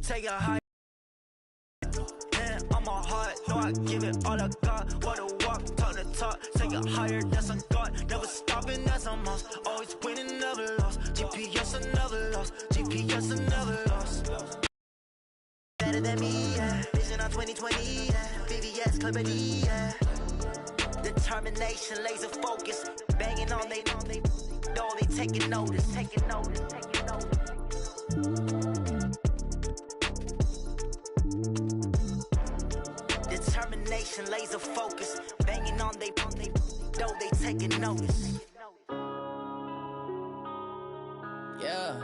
take a high. On my heart, know I give it all I got. Wanna walk, talk the talk, take it higher, that's a God. Never stopping, that's a must. Always winning, never lost. GPS, I never lost. GPS, I never lost. Better than me, yeah. Vision on 2020, yeah. VVS, Clarity, yeah. Determination, laser focus. Banging on they know they taking notice, taking notice, taking notice. Determination, laser focus, banging on they know they taking notice. Yeah.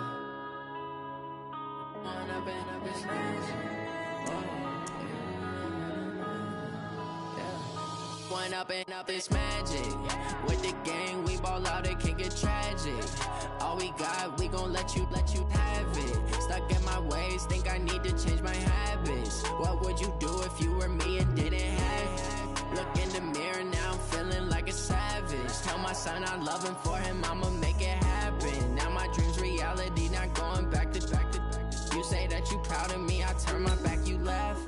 One up and up is magic. With the gang, we ball out, it can get tragic. All we got, we gon' let you have it. Stuck in my ways, think I need to change my habits. What would you do if you were me and didn't have it? Look in the mirror, now I'm feeling like a savage. Tell my son I love him, for him I'ma make it happen. Now my dream's reality, not going back to. You say that you proud of me, I turn my back, you laugh.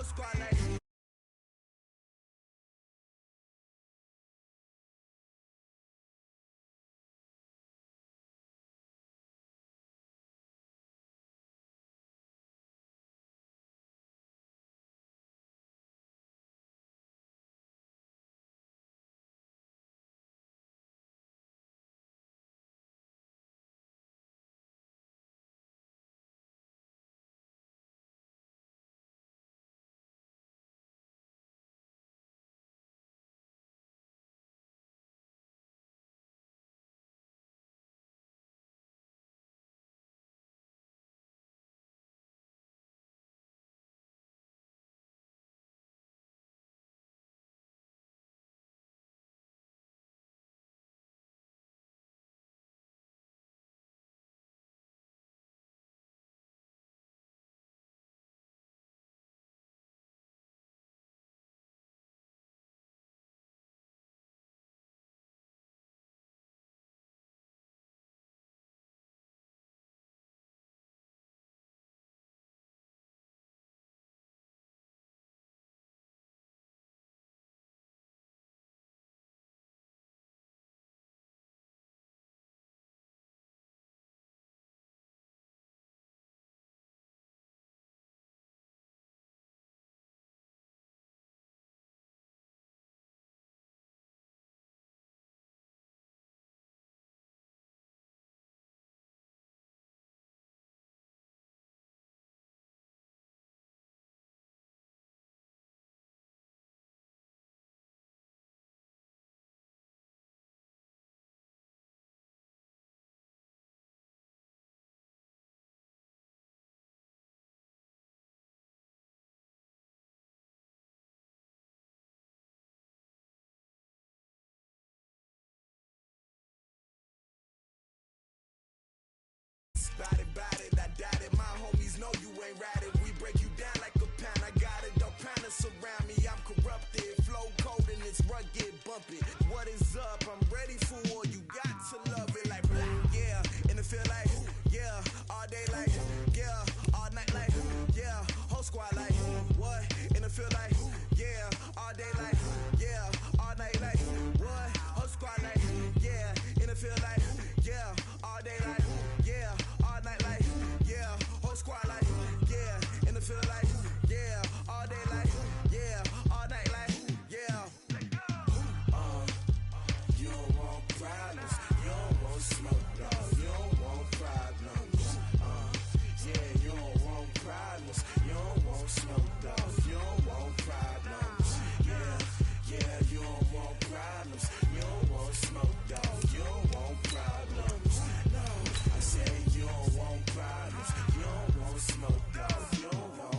Squad like bump it. What is up? I'm ready for war. You got to love it like, yeah. In the field like, yeah. All day like, yeah. All night like, yeah. Whole squad like, what? In the field like, yeah. All day like, yeah. All night like, what? Whole squad like, yeah. In the field like, yeah. All day like, yeah. All night like, yeah. Whole squad like, yeah. In the field like, yeah. All day like, yeah. All night like, yeah. You don't want problems. You don't want smoke, dog. You don't want problems. Yeah, you don't want problems. You don't want smoke, dog. You don't want problems. Yeah, you don't want problems. You don't want smoke, dog. You don't want problems. No, I said you don't want problems. You don't want smoke, dog. You don't want.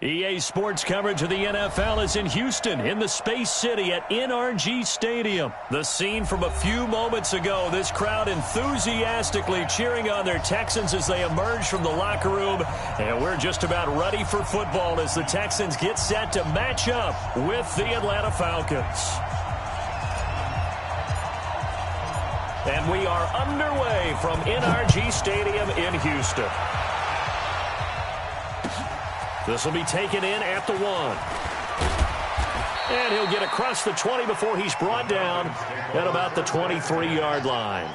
EA Sports coverage of the NFL is in Houston, in the Space City at NRG Stadium. The scene from a few moments ago, this crowd enthusiastically cheering on their Texans as they emerge from the locker room. And we're just about ready for football as the Texans get set to match up with the Atlanta Falcons. And we are underway from NRG Stadium in Houston. This will be taken in at the 1. And he'll get across the 20 before he's brought down at about the 23-yard line.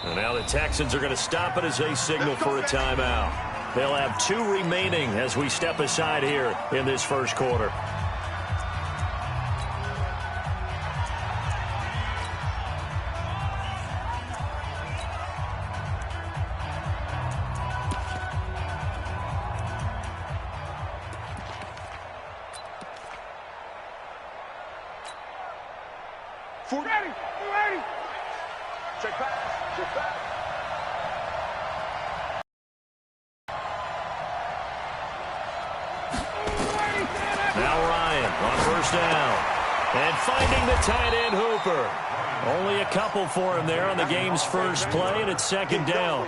And now the Texans are going to stop it as they signal for a timeout. They'll have 2 remaining as we step aside here in this first quarter. Ready. Check back. Now Ryan on first down. And finding the tight end Hooper. Only a couple for him there on the game's first play, and it's second down.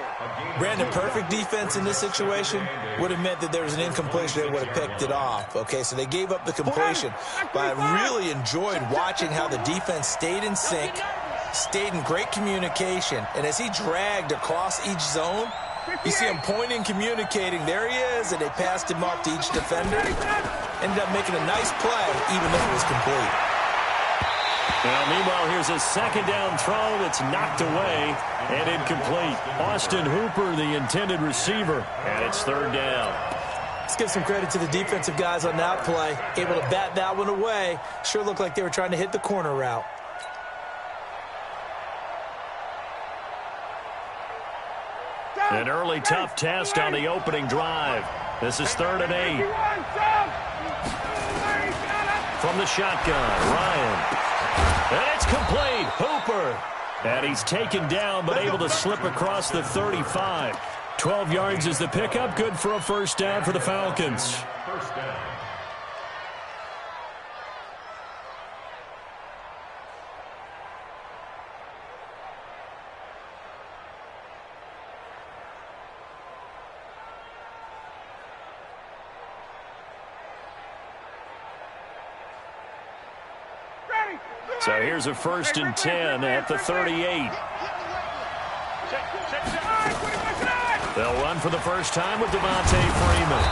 Brandon, perfect defense in this situation would have meant that there was an incompletion that would have picked it off. Okay, so they gave up the completion. But I really enjoyed watching how the defense stayed in sync, stayed in great communication, and as he dragged across each zone, you see him pointing, communicating. There he is, and they passed him off to each defender. Ended up making a nice play, even though it was complete. Now, meanwhile, here's a second down throw that's knocked away and incomplete. Austin Hooper, the intended receiver, and it's third down. Let's give some credit to the defensive guys on that play. Able to bat that one away. Sure looked like they were trying to hit the corner route. An early tough test on the opening drive. This is 3rd and 8. From the shotgun, Ryan. And it's complete. Hooper. And he's taken down but able to slip across the 35. 12 yards is the pickup. Good for a first down for the Falcons. So here's a 1st and 10 at the 38. They'll run for the first time with Devontae Freeman.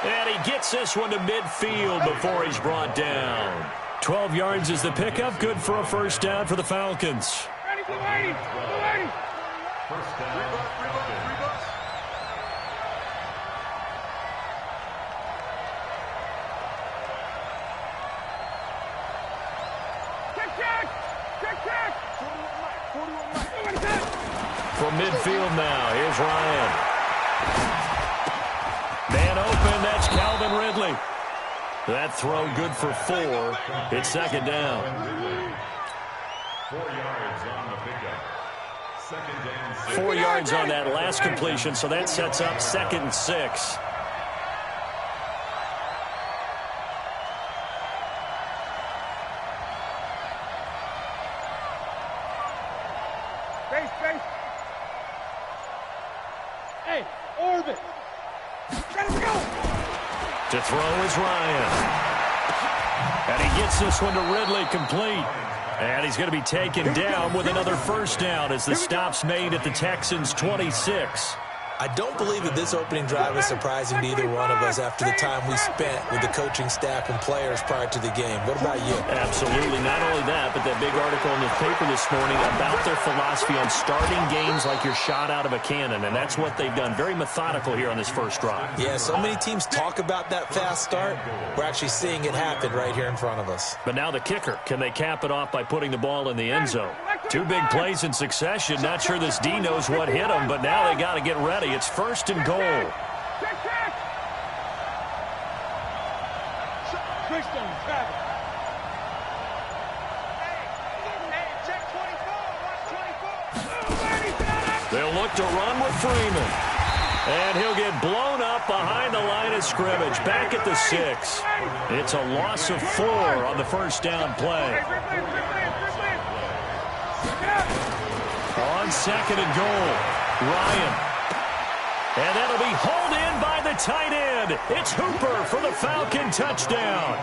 And he gets this one to midfield before he's brought down. 12 yards is the pickup. Good for a 1st down for the Falcons. From midfield now, here's Ryan. Man open, that's Calvin Ridley. That throw good for 4. It's 2nd down. 4 yards on the pickup. 2nd down. 4 yards on that last completion, so that sets up 2nd and 6. To throw is Ryan. And he gets this one to Ridley complete. And he's going to be taken down with another 1st down as the stop's made at the Texans' 26. I don't believe that this opening drive is surprising to either one of us after the time we spent with the coaching staff and players prior to the game. What about you? Absolutely. Not only that, but that big article in the paper this morning about their philosophy on starting games like you're shot out of a cannon, and that's what they've done. Very methodical here on this first drive. Yeah, so many teams talk about that fast start. We're actually seeing it happen right here in front of us. But now the kicker. Can they cap it off by putting the ball in the end zone? 2 big plays in succession. Not sure this D knows what hit them, but now they got to get ready. It's 1st and goal. They'll look to run with Freeman. And he'll get blown up behind the line of scrimmage. Back at the 6. It's a loss of 4 on the 1st down play. On 2nd and goal, Ryan. And that'll be hauled in by the tight end. It's Hooper for the Falcon touchdown.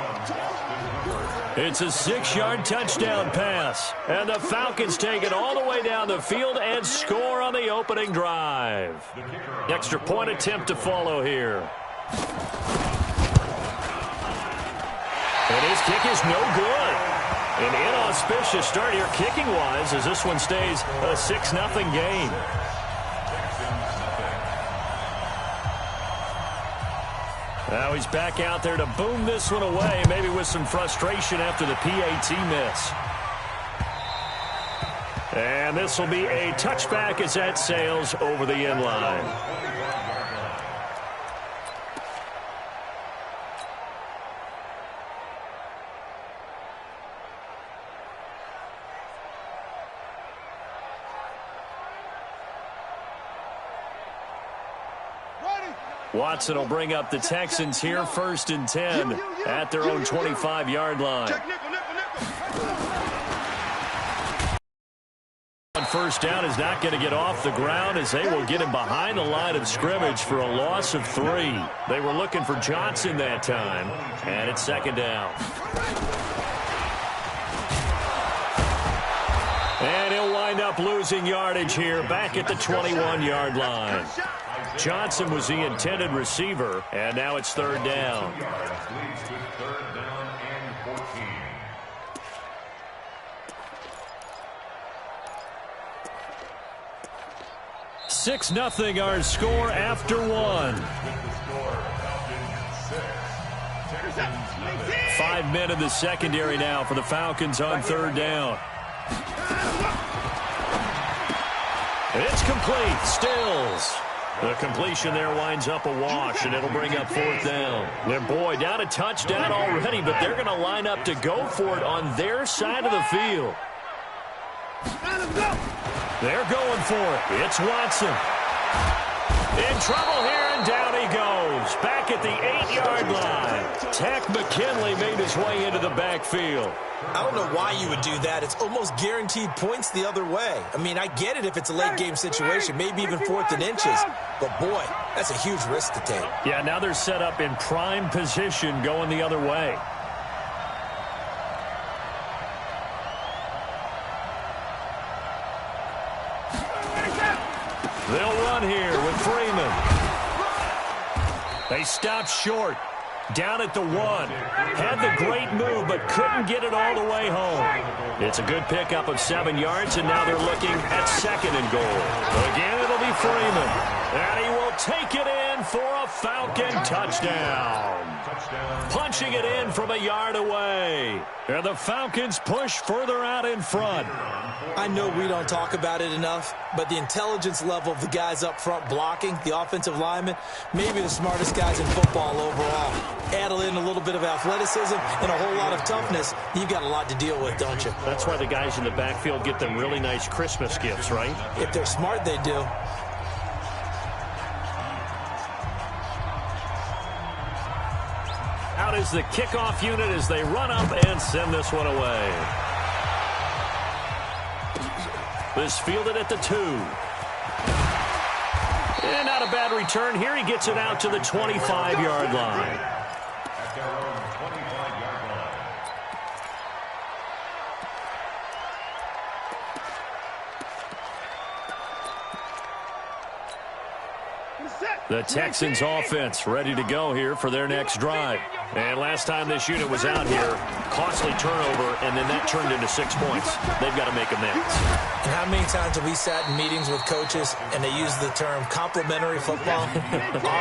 It's a 6-yard touchdown pass. And the Falcons take it all the way down the field and score on the opening drive. Extra point attempt to follow here. And his kick is no good. An inauspicious start here kicking-wise as this one stays a 6-0 game. Now he's back out there to boom this one away, maybe with some frustration after the PAT miss. And this will be a touchback as that sails over the end line. Watson will bring up the Texans here, 1st and 10 at their own 25-yard line. On 1st down is not going to get off the ground as they will get him behind the line of scrimmage for a loss of 3. They were looking for Johnson that time, and it's 2nd down. And he'll wind up losing yardage here back at the 21-yard line. Johnson was the intended receiver, and now it's 3rd down. 6-0 our score after 1. 5 men in the secondary now for the Falcons on 3rd down. It's complete. Stills. The completion there winds up a wash, and it'll bring up 4th down. And boy, down a touchdown already, but they're going to line up to go for it on their side of the field. They're going for it. It's Watson. In trouble here, and down he goes. Back at the 8-yard line. Tack McKinley made his way into the backfield. I don't know why you would do that. It's almost guaranteed points the other way. I mean, I get it if it's a late-game situation, maybe even 4th and inches. But, boy, that's a huge risk to take. Yeah, now they're set up in prime position going the other way. They stopped short. Down at the 1. Had the great move, but couldn't get it all the way home. It's a good pickup of 7 yards, and now they're looking at 2nd and goal. Again, it'll be Freeman. And he will take it in for a Falcon touchdown. Punching it in from a yard away. And the Falcons push further out in front. I know we don't talk about it enough, but the intelligence level of the guys up front blocking, the offensive linemen, maybe the smartest guys in football overall. Add in a little bit of athleticism and a whole lot of toughness, you've got a lot to deal with, don't you? That's why the guys in the backfield get them really nice Christmas gifts, right? If they're smart, they do. Out is the kickoff unit as they run up and send this one away. This fielded at the 2. And not a bad return here. He gets it out to the 25-yard line. At their own 25-yard line. The Texans offense ready to go here for their next drive. And last time this unit was out here, costly turnover, and then that turned into 6 points. They've got to make amends. And how many times have we sat in meetings with coaches and they use the term complementary football?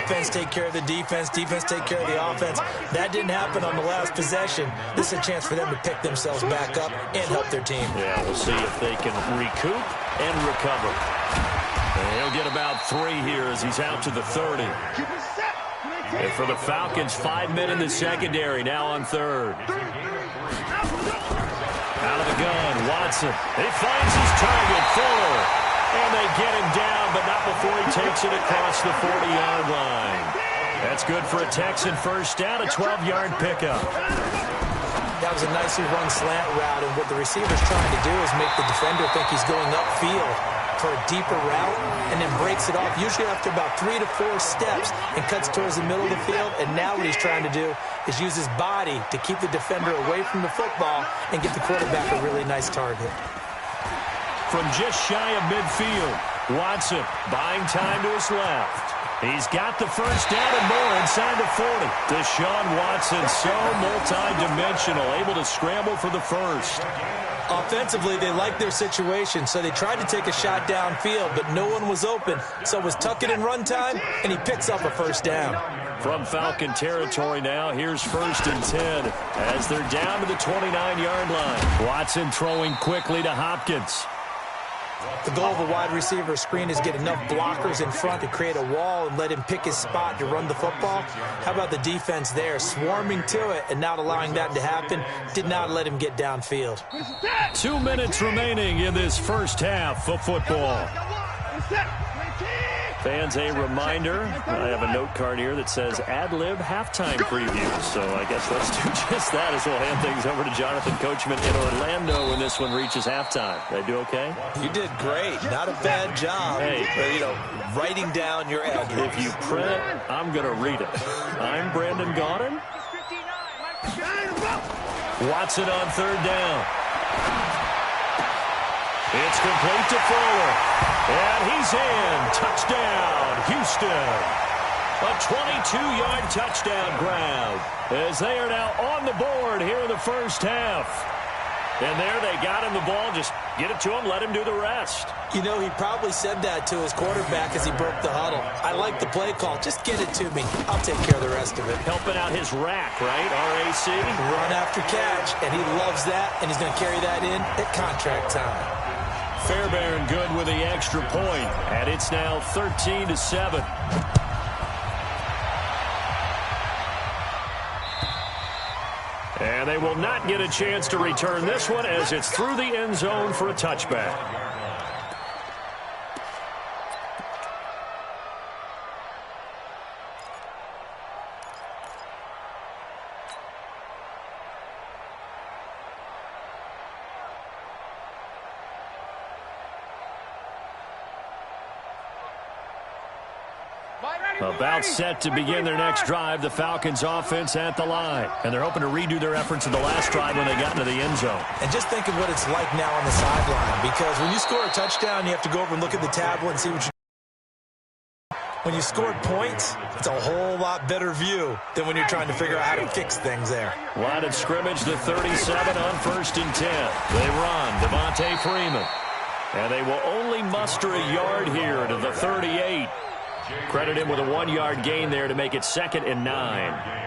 Offense take care of the defense, defense take care of the offense. That didn't happen on the last possession. This is a chance for them to pick themselves back up and help their team. Yeah, we'll see if they can recoup and recover. And he'll get about 3 here as he's out to the 30. And for the Falcons, 5 men in the secondary, now on 3rd. Out of the gun, Watson. He finds his target, Fuller. And they get him down, but not before he takes it across the 40-yard line. That's good for a Texan first down, a 12-yard pickup. That was a nicely run slant route, and what the receiver's trying to do is make the defender think he's going upfield for a deeper route, and then breaks it off, usually after about 3 to 4 steps, and cuts towards the middle of the field. And now what he's trying to do is use his body to keep the defender away from the football and get the quarterback a really nice target. From just shy of midfield, Watson buying time to his left. He's got the first down and more inside the 40. Deshaun Watson, so multi-dimensional, able to scramble for the first. Offensively, they liked their situation, so they tried to take a shot downfield, but no one was open. So it was tuck it in run time, and he picks up a first down. From Falcon territory now, here's 1st and 10 as they're down to the 29-yard line. Watson throwing quickly to Hopkins. The goal of a wide receiver screen is get enough blockers in front to create a wall and let him pick his spot to run the football. How about the defense there, swarming to it and not allowing that to happen? Did not let him get downfield. 2 minutes remaining in this first half of football. Fans, a reminder, I have a note card here that says ad-lib halftime previews. So I guess let's do just that as we'll hand things over to Jonathan Coachman in Orlando when this one reaches halftime. Did I do okay? You did great. Not a bad job. Hey, writing down your ad-libs. If you print it, I'm going to read it. I'm Brandon Gaudin. Watson on 3rd down. It's complete to Fuller. And he's in. Touchdown, Houston. A 22-yard touchdown grab as they are now on the board here in the first half. And there they got him the ball. Just get it to him, let him do the rest. You know, he probably said that to his quarterback as he broke the huddle. I like the play call. Just get it to me. I'll take care of the rest of it. Helping out his rack, right? RAC. Run after catch, and he loves that, and he's going to carry that in at contract time. Fairbairn good with the extra point, and it's now 13-7. And they will not get a chance to return this one as it's through the end zone for a touchback. About set to begin their next drive, the Falcons offense at the line. And they're hoping to redo their efforts in the last drive when they got into the end zone. And just think of what it's like now on the sideline, because when you score a touchdown, you have to go over and look at the tablet and see what you when you scored points, it's a whole lot better view than when you're trying to figure out how to fix things there. Line of scrimmage, the 37 on 1st and 10. They run, Devontae Freeman. And they will only muster a yard here to the 38. Credit him with a 1-yard gain there to make it 2nd and 9.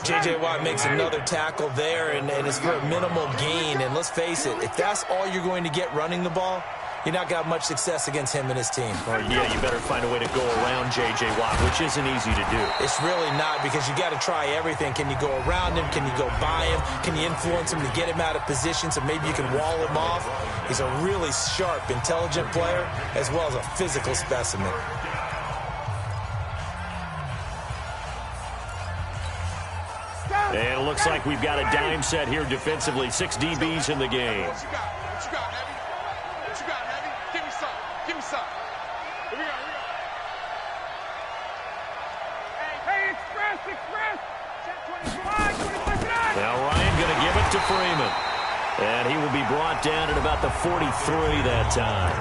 J.J. Watt makes another tackle there, and it's for a minimal gain. And let's face it, if that's all you're going to get running the ball, you're not going to have much success against him and his team. Or, yeah, you better find a way to go around J.J. Watt, which isn't easy to do. It's really not, because you got to try everything. Can you go around him? Can you go by him? Can you influence him to get him out of position so maybe you can wall him off? He's a really sharp, intelligent player, as well as a physical specimen. And it looks like we've got a dime set here defensively. 6 DBs in the game. What you got, Heavy? What you got, Heavy? Give me some. Give me some. Here we go. Hey, express. Now Ryan going to give it to Freeman. And he will be brought down at about the 43 that time.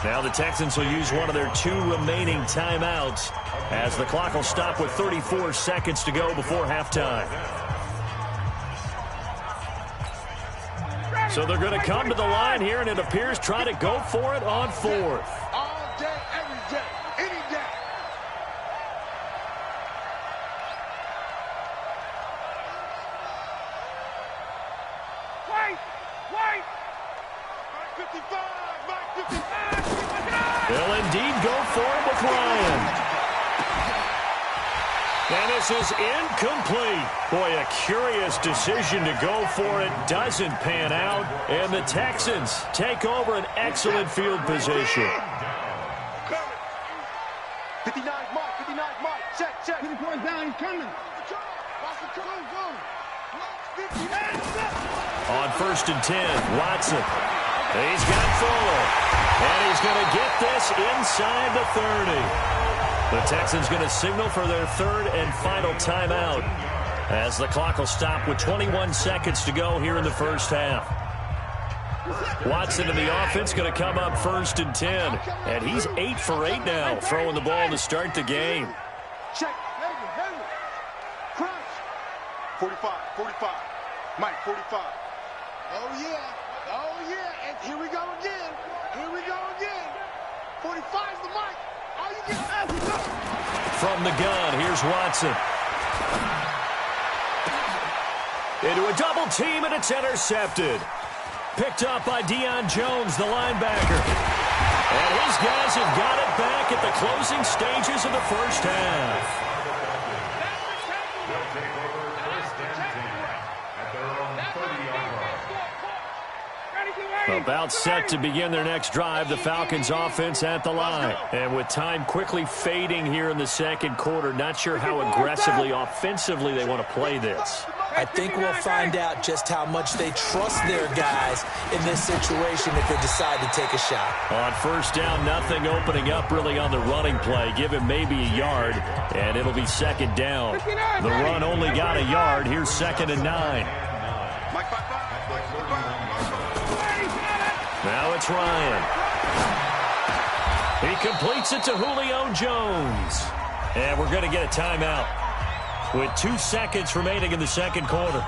Now the Texans will use one of their 2 remaining timeouts as the clock will stop with 34 seconds to go before halftime. So they're going to come to the line here, and it appears try to go for it on 4th. All day, every day, any day. Wait. Mike 55, Mike 55. They'll indeed go for it with Ryan. And this is incomplete. Boy, a curious decision to go for it. Doesn't pan out. And the Texans take over an excellent field position. 59 Mike, check. 54 down, he's coming. On 1st and 10, Watson. He's got Fuller. And he's going to get this inside the 30. The Texans going to signal for their 3rd and final timeout as the clock will stop with 21 seconds to go here in the first half. Watson in the offense going to come up 1st and 10. And he's 8 for 8 now, throwing the ball to start the game. Check. Crunch. 45. Mike, 45. Oh, yeah. And here we go again. 45's the mic. All you get from the gun, here's Watson. Into a double team, and it's intercepted. Picked up by Deion Jones, the linebacker. And his guys have got it back at the closing stages of the first half. They'll take over 1st and 10 at their own 30-yard line. About set to begin their next drive, the Falcons offense at the line. And with time quickly fading here in the second quarter, not sure how aggressively, offensively they want to play this. I think we'll find out just how much they trust their guys in this situation if they decide to take a shot. On 1st down, nothing opening up really on the running play. Give him maybe a yard, and it'll be 2nd down. The run only got a yard. Here's 2nd and 9. Now it's Ryan. He completes it to Julio Jones. And we're going to get a timeout with 2 seconds remaining in the second quarter.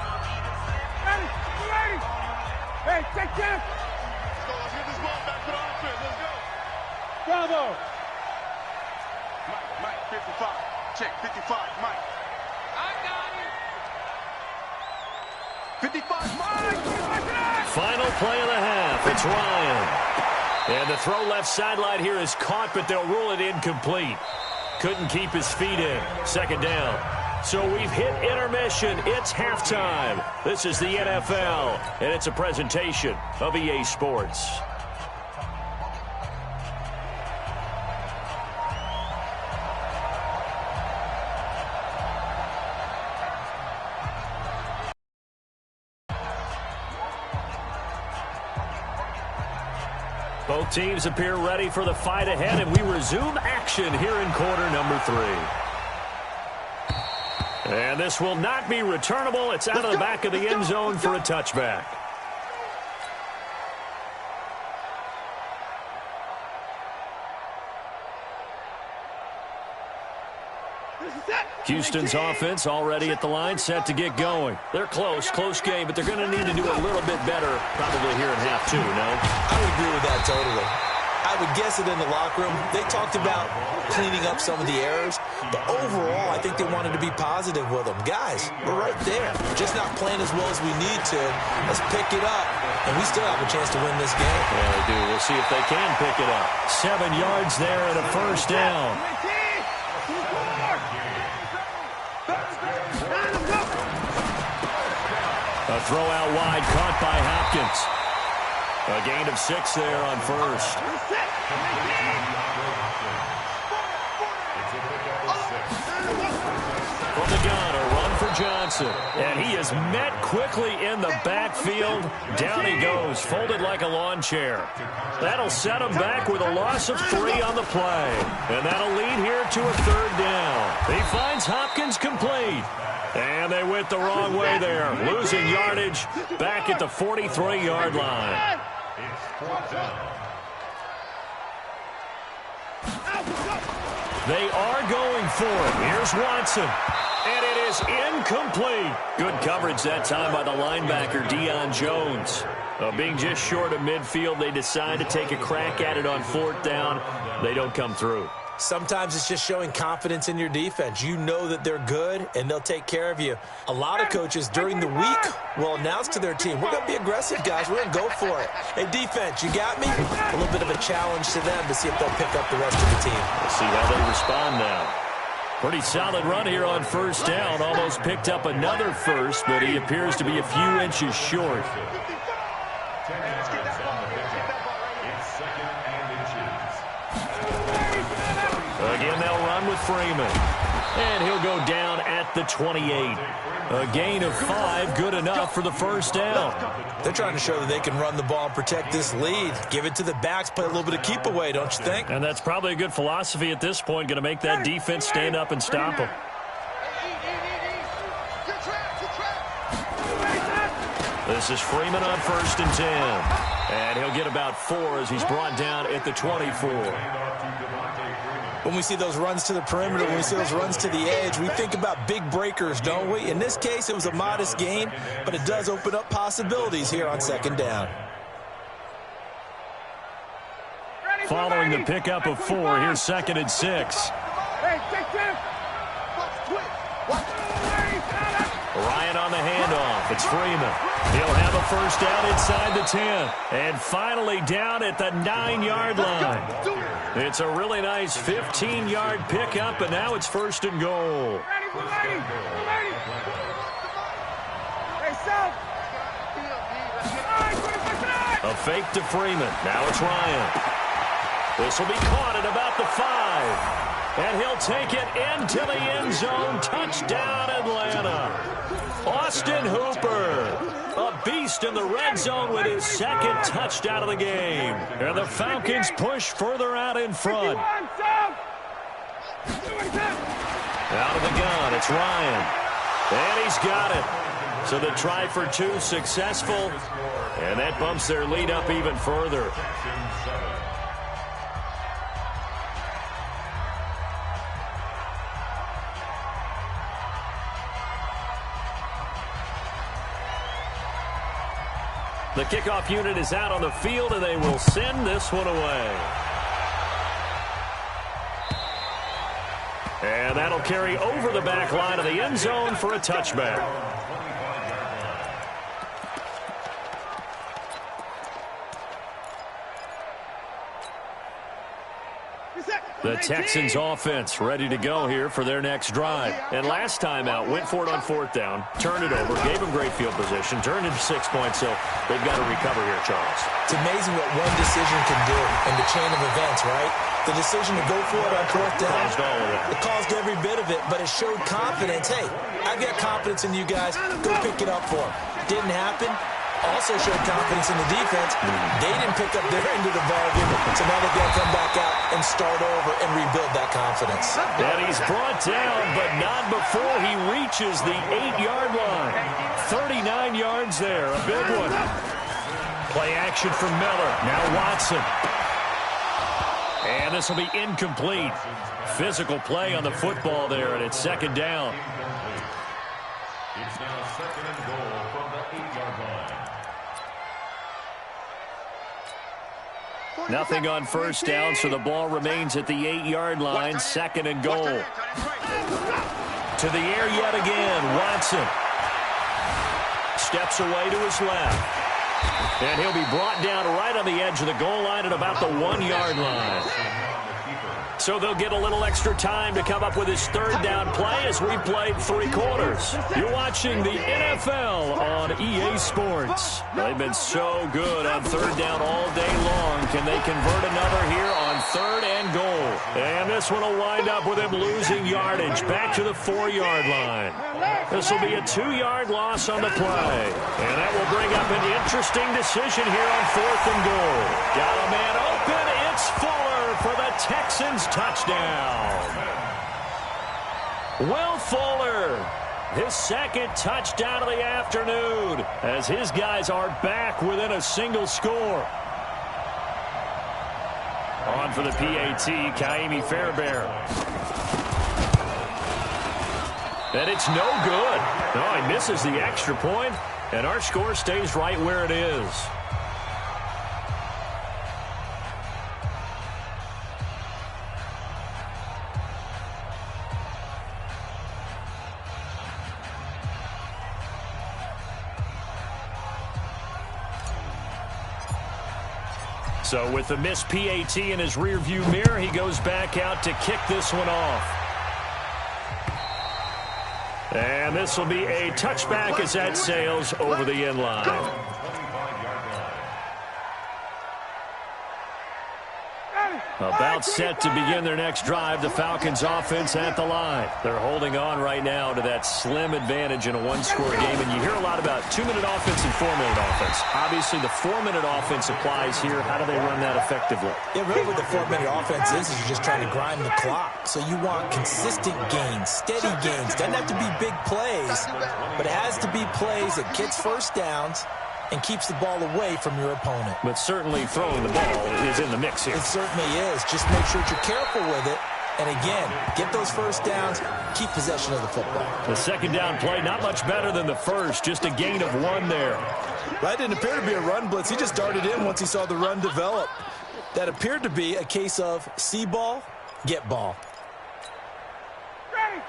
Hey, check. Let's get this ball back to the offense. Let's go. Bravo. Mike, 55. Check, 55, Mike. I got it. 55, Mike. Final play of the half. It's Ryan. And the throw left sideline here is caught, but they'll rule it incomplete. Couldn't keep his feet in. 2nd down. So we've hit intermission. It's halftime. This is the NFL, and it's a presentation of EA Sports. Both teams appear ready for the fight ahead, and we resume action here in quarter number 3. And this will not be returnable. It's out of the back of the end zone for a touchback. Houston's offense already at the line, set to get going. They're close game, but they're going to need to do a little bit better probably here in half two, no? I would agree with that totally. I would guess it in the locker room. They talked about cleaning up some of the errors, but overall, I think they wanted to be positive with them. Guys, we're right there. Just not playing as well as we need to. Let's pick it up, and we still have a chance to win this game. Yeah, they do. We'll see if they can pick it up. 7 yards there and a first down. A throw out wide, caught by Hopkins. A gain of 6 there on first. From the gun, a run for Johnson. And he is met quickly in the backfield. Down he goes, folded like a lawn chair. That'll set him back with a loss of 3 on the play. And that'll lead here to a third down. He finds Hopkins complete. And they went the wrong way there, losing yardage back at the 43-yard line. They are going for it. Here's Watson. And it is incomplete. Good coverage that time by the linebacker, Deion Jones. Being just short of midfield, they decide to take a crack at it on 4th down. They don't come through. Sometimes it's just showing confidence in your defense. You know that they're good, and they'll take care of you. A lot of coaches during the week will announce to their team, we're going to be aggressive, guys. We're going to go for it. Hey, defense, you got me? A little bit of a challenge to them to see if they'll pick up the rest of the team. We'll see how they respond now. Pretty solid run here on 1st down. Almost picked up another first, but he appears to be a few inches short. Again, they'll run with Freeman. And he'll go down at the 28. A gain of 5, good enough for the first down. They're trying to show that they can run the ball and protect this lead. Give it to the backs, play a little bit of keep away, don't you think? And that's probably a good philosophy at this point, going to make that defense stand up and stop them. This is Freeman on 1st and 10. And he'll get about 4 as he's brought down at the 24. When we see those runs to the perimeter, when we see those runs to the edge, we think about big breakers, don't we? In this case, it was a modest gain, but it does open up possibilities here on 2nd down. Following the pickup of 4, here's 2nd and 6. Ryan on the handoff. It's Freeman. He'll have a first down inside the 10. And finally down at the 9-yard line. It's a really nice 15-yard pickup, and now it's 1st and goal. A fake to Freeman. Now it's Ryan. This will be caught at about the 5. And he'll take it into the end zone. Touchdown, Atlanta. Austin Hooper, a beast in the red zone with his 2nd touchdown of the game. And the Falcons push further out in front. Out of the gun, it's Ryan. And he's got it. So the try for 2 successful. And that bumps their lead up even further. The kickoff unit is out on the field, and they will send this one away. And that'll carry over the back line of the end zone for a touchback. The Texans offense ready to go here for their next drive. And last time out, went for it on 4th down, turned it over, gave them great field position, turned into 6 points, so they've got to recover here, Charles. It's amazing what one decision can do in the chain of events, right? The decision to go for it on 4th down, it caused every bit of it, but it showed confidence. Hey, I've got confidence in you guys. Go pick it up for them. Didn't happen. Also showed confidence in the defense. They didn't pick up their end of the bargain, so now they've got to come back out and start over and rebuild that confidence. And he's brought down, but not before he reaches the 8-yard line. 39 yards there, a big one. Play action from Miller. Now Watson. And this will be incomplete. Physical play on the football there, and it's second down. It's now second and goal from the 8-yard line. Nothing on first down, so the ball remains at the 8-yard line. Second and goal. To the air yet again. Watson steps away to his left. And he'll be brought down right on the edge of the goal line at about the 1-yard line. So they'll get a little extra time to come up with his third down play as we played 3 quarters. You're watching the NFL on EA Sports. They've been so good on third down all day long. Can they convert another here on third and goal? And this one will wind up with him losing yardage back to the 4-yard line. This will be a 2-yard loss on the play. And that will bring up an interesting decision here on fourth and goal. Got a man open. It's Fuller for the Texans touchdown. Will Fuller, his second touchdown of the afternoon, as his guys are back within a single score. On for the PAT, Kaimi Fairbairn. And it's no good. No, he misses the extra point, and our score stays right where it is. So with the missed PAT in his rearview mirror, he goes back out to kick this one off. And this will be a touchback as that sails over the end line. About set to begin their next drive, the Falcons offense at the line. They're holding on right now to that slim advantage in a one-score game, and you hear a lot about 2-minute offense and 4-minute offense. Obviously, the 4-minute offense applies here. How do they run that effectively? Yeah, really what the 4-minute offense is you're just trying to grind the clock. So you want consistent gains, steady gains. Doesn't have to be big plays, but it has to be plays that gets first downs and keeps the ball away from your opponent. But certainly throwing the ball is in the mix here. It certainly is. Just make sure that you're careful with it. And again, get those first downs, keep possession of the football. The second down play, not much better than the first, just a gain of 1 there. That didn't appear to be a run blitz. He just darted in once he saw the run develop. That appeared to be a case of see ball, get ball.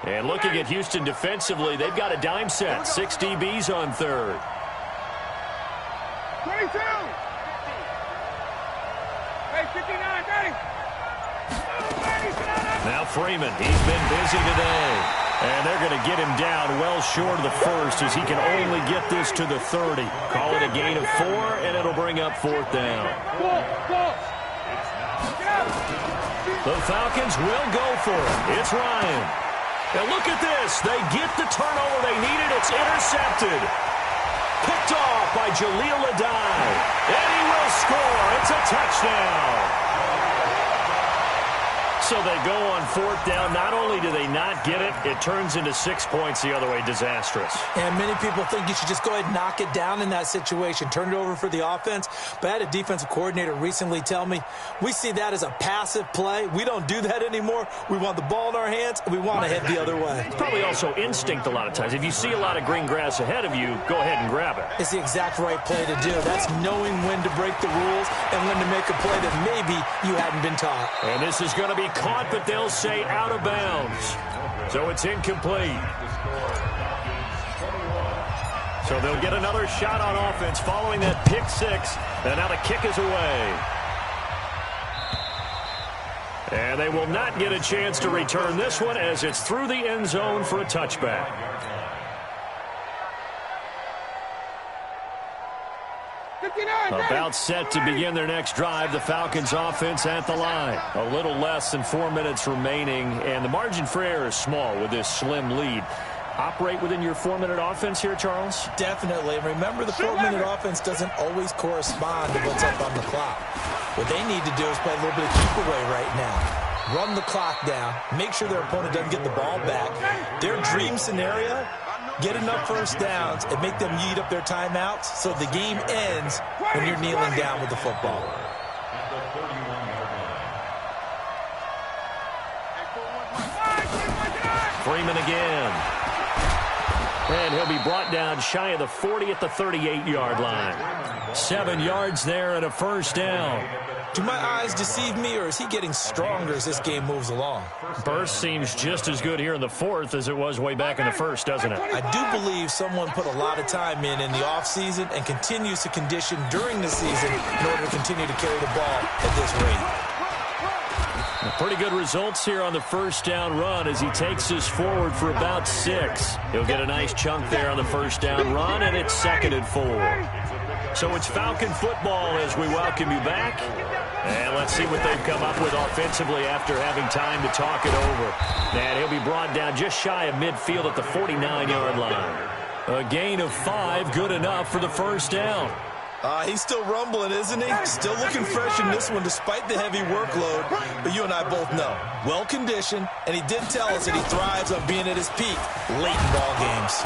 And looking at Houston defensively, they've got a dime set. 6 DBs on third. 22. Hey, 59, ready. Now Freeman, he's been busy today. And they're going to get him down well short of the first as he can only get this to the 30. Call it a gain of 4, and it'll bring up fourth down. The Falcons will go for it. It's Ryan. Now look at this. They get the turnover they needed. It's intercepted. Picked off by Jaleel Adai. And he will score. It's a touchdown. So they go on fourth down. Not only do they not get it, it turns into 6 points the other way. Disastrous. And many people think you should just go ahead and knock it down in that situation. Turn it over for the offense. But I had a defensive coordinator recently tell me, we see that as a passive play. We don't do that anymore. We want the ball in our hands, and we want to head the other way. It's probably also instinct a lot of times. If you see a lot of green grass ahead of you, go ahead and grab it. It's the exact right play to do. That's knowing when to break the rules and when to make a play that maybe you hadn't been taught. And this is going to be caught, but they'll say out of bounds. So it's incomplete. So they'll get another shot on offense following that pick 6. And now the kick is away. And they will not get a chance to return this one as it's through the end zone for a touchback. About set to begin their next drive, the Falcons offense at the line. A little less than 4 minutes remaining, and the margin for error is small with this slim lead. Operate within your 4-minute offense here, Charles? Definitely. Remember, the 4-minute offense doesn't always correspond to what's up on the clock. What they need to do is play a little bit of keep away right now. Run the clock down. Make sure their opponent doesn't get the ball back. Their dream scenario, get enough first downs and make them eat up their timeouts so the game ends when you're kneeling down with the football. Freeman again. And he'll be brought down shy of the 40 at the 38-yard line. 7 yards there and a first down. Do my eyes deceive me, or is he getting stronger as this game moves along? Burst seems just as good here in the fourth as it was way back in the first, doesn't it? I do believe someone put a lot of time in the offseason and continues to condition during the season in order to continue to carry the ball at this rate. Pretty good results here on the first down run as he takes us forward for about 6. He'll get a nice chunk there on the first down run, and it's 2nd and 4. So it's Falcon football as we welcome you back. And let's see what they've come up with offensively after having time to talk it over. And he'll be brought down just shy of midfield at the 49-yard line. A gain of 5, good enough for the first down. He's still rumbling, isn't he? Still looking fresh in this one despite the heavy workload. But you and I both know, well-conditioned, and he did tell us that he thrives on being at his peak late in ball games.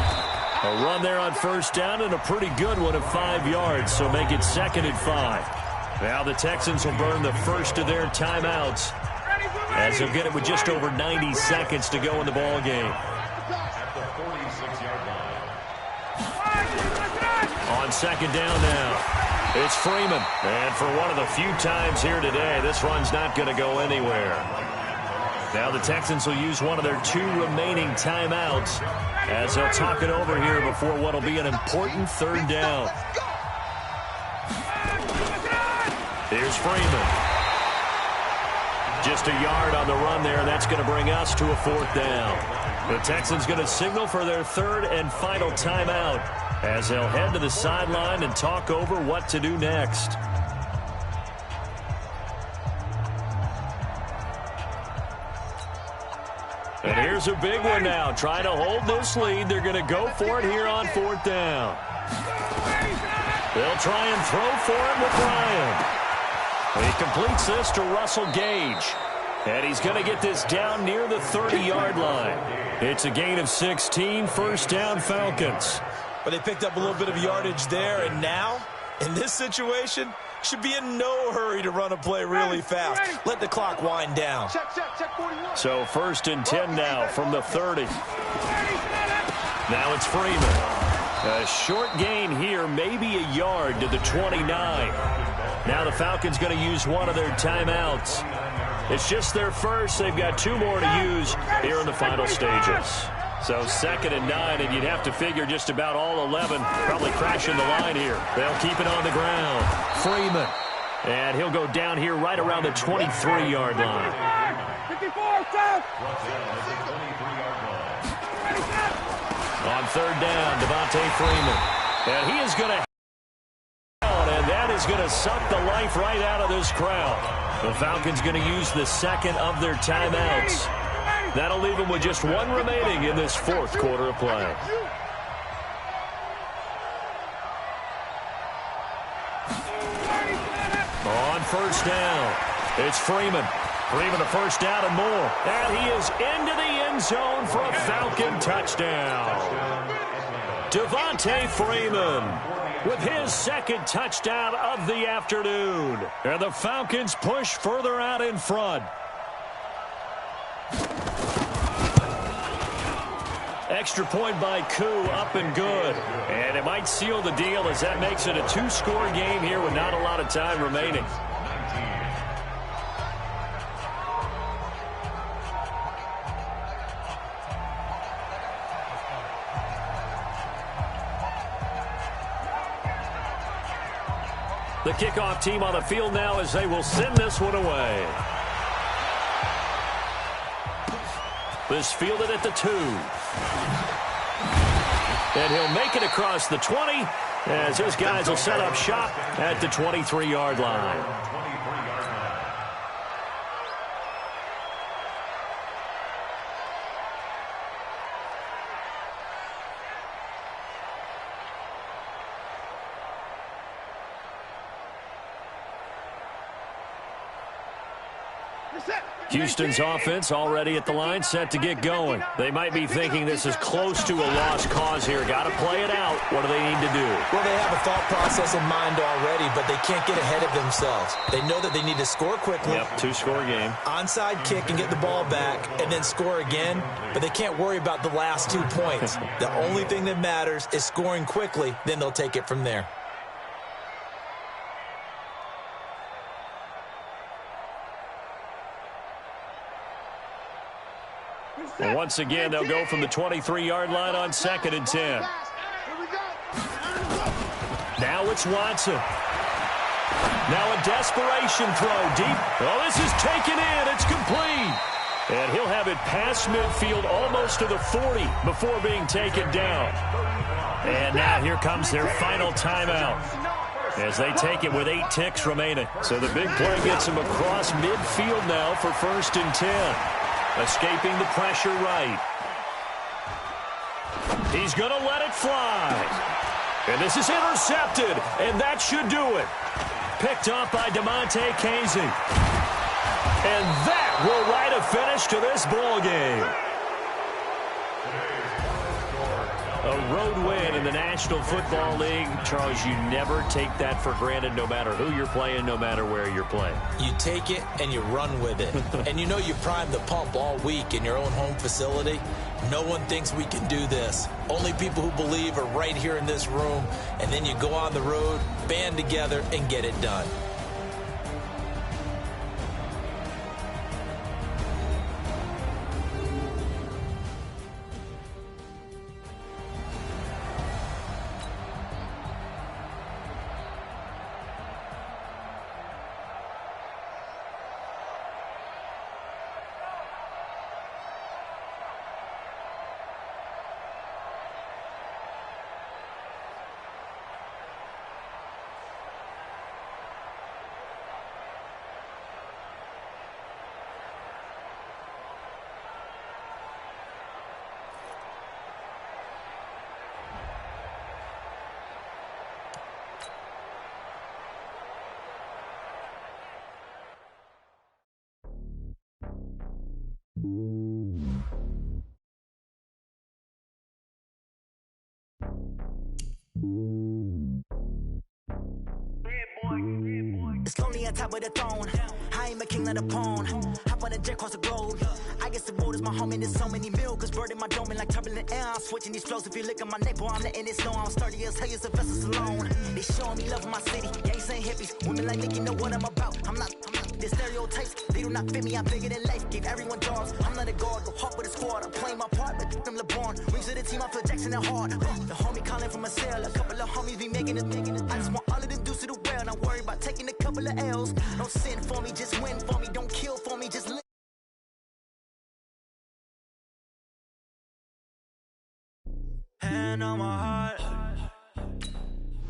A run there on first down and a pretty good one of 5 yards, so make it 2nd and 5. Now the Texans will burn the first of their timeouts as they'll get it with just over 90 seconds to go in the ball game. On second down now, it's Freeman. And for one of the few times here today, this run's not going to go anywhere. Now the Texans will use one of their 2 remaining timeouts as they'll talk it over here before what will be an important 3rd down. Here's Freeman. Just a yard on the run there, and that's going to bring us to a 4th down. The Texans going to signal for their 3rd and final timeout as they'll head to the sideline and talk over what to do next. And here's a big one now. Trying to hold this lead. They're going to go for it here on 4th down. They'll try and throw for it with Ryan. He completes this to Russell Gage. And he's going to get this down near the 30-yard line. It's a gain of 16, first down Falcons. But they picked up a little bit of yardage there, and now, in this situation, should be in no hurry to run a play really fast. Let the clock wind down. So 1st and 10 now from the 30. Now it's Freeman. A short gain here, maybe a yard to the 29. Now the Falcons going to use one of their timeouts. It's just their first. They've got 2 more to use here in the final stages. So 2nd and 9, and you'd have to figure just about all 11 probably crashing the line here. They'll keep it on the ground. Freeman. And he'll go down here right around the 23-yard line. 54, On 3rd down, Devontae Freeman. And he is going to and that is going to suck the life right out of this crowd. The Falcons going to use the 2nd of their timeouts. That'll leave them with just 1 remaining in this 4th quarter of play. On 1st down, it's Freeman. Freeman a first down and more. And he is into the end zone for a Falcon touchdown. Devontae Freeman with his 2nd touchdown of the afternoon. And the Falcons push further out in front. Extra point by Koo, up and good. And it might seal the deal as that makes it a 2-score game here with not a lot of time remaining. The kickoff team on the field now as they will send this one away. This fielded at the 2. And he'll make it across the 20 as his guys will set up shop at the 23-yard line. Set. Houston's offense already at the line, set to get going. They might be thinking this is close to a lost cause here. Got to play it out. What do they need to do? Well, they have a thought process in mind already, but they can't get ahead of themselves. They know that they need to score quickly. Yep, two-score game. Onside kick and get the ball back and then score again, but they can't worry about the last 2 points. The only thing that matters is scoring quickly, then they'll take it from there. And once again, they'll go from the 23-yard line on 2nd and 10. Now it's Watson. Now a desperation throw deep. Oh, this is taken in. It's complete. And he'll have it past midfield almost to the 40 before being taken down. And now here comes their final timeout as they take it with 8 ticks remaining. So the big play gets them across midfield now for 1st and 10. Escaping the pressure right. He's going to let it fly. And this is intercepted, and that should do it. Picked off by DeMonte Casey. And that will write a finish to this ball game. A road win in the National Football League. Charles, you never take that for granted no matter who you're playing, no matter where you're playing. You take it and you run with it. And you know you primed the pump all week in your own home facility. No one thinks we can do this. Only people who believe are right here in this room. And then you go on the road, band together, and get it done. It's lonely on top of the throne. I ain't a king of the pawn. Hop on a jet across the globe. I guess the road is my home and there's so many milkers burning my dome and like turbulent air. I'm switching these flows. If you look at my neck, boy, I'm letting it snow. I'm sturdy as hell, it's a vessel alone. They showing me love in my city. Gangs ain't hippies. Women like me, you know what I'm about. I'm not the stereotypes. They do not fit me. I'm bigger than life. Give everyone jobs. I'm not a guard. Go hard with a squad. I'm playing my part, but them LeBron. Rings to the team. I feel Jackson and hard. The homie calling from a cell. A couple of homies be making it. I just want all of them dudes to do well. Not worry about taking a couple of L's. Don't sin for me, just win for me. Don't kill for me, just live. Hand on my heart,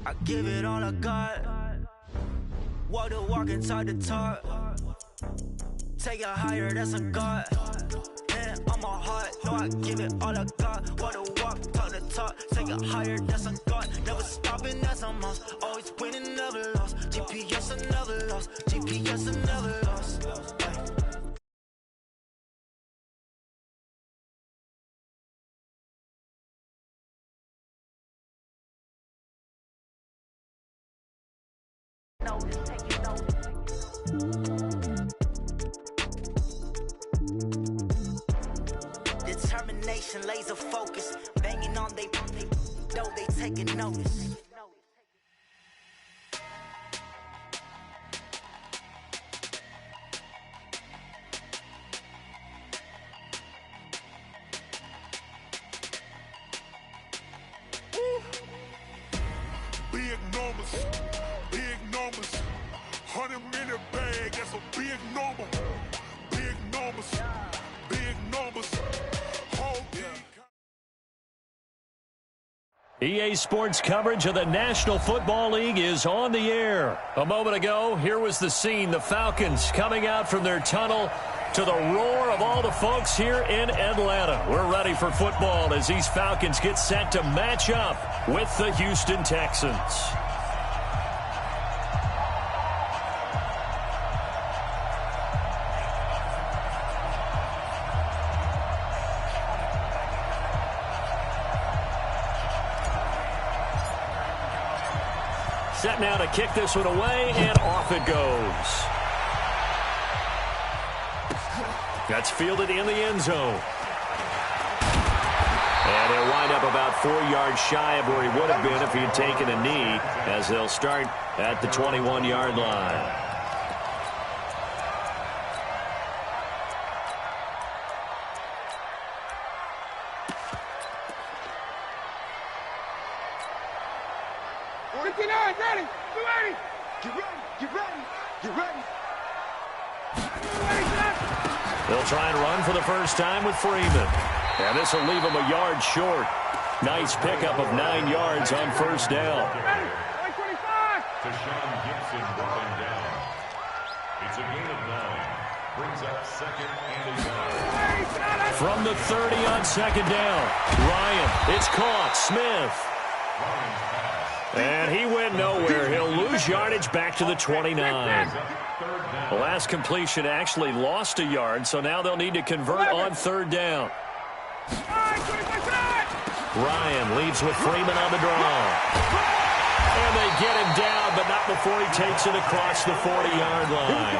I give it all I got. Walk the walk and talk the talk. Take it higher, that's a God. Hand on my heart, no, I give it all I got. Walk the walk, talk the talk. Take it higher, that's a God. Never stopping, that's a must. Always winning, never lost. GPS, I never lost. GPS, I never lost. Determination, laser focus, banging on they though they taking notice. Big numbers, big numbers. 100-minute bag, that's a big number. Big numbers, big numbers. EA Sports coverage of the National Football League is on the air. A moment ago, here was the scene. The Falcons coming out from their tunnel to the roar of all the folks here in Atlanta. We're ready for football as these Falcons get set to match up with the Houston Texans. Set now to kick this one away, and off it goes. That's fielded in the end zone. And he'll wind up about 4 yards shy of where he would have been if he had taken a knee, as they'll start at the 21-yard line. Ready. Get ready. Get ready. Get ready. They'll try and run for the first time with Freeman. And this will leave him a yard short. Nice pickup of 9 yards on first down. Tashawn Gibson broken down. It's a gain of 9. Brings up second and a yard. From the 30 on second down. Ryan, it's caught. Smith. And he went nowhere. He'll lose yardage back to the 29. The last completion actually lost a yard, so now they'll need to convert on third down. Ryan leads with Freeman on the draw. And they get him down, but not before he takes it across the 40-yard line.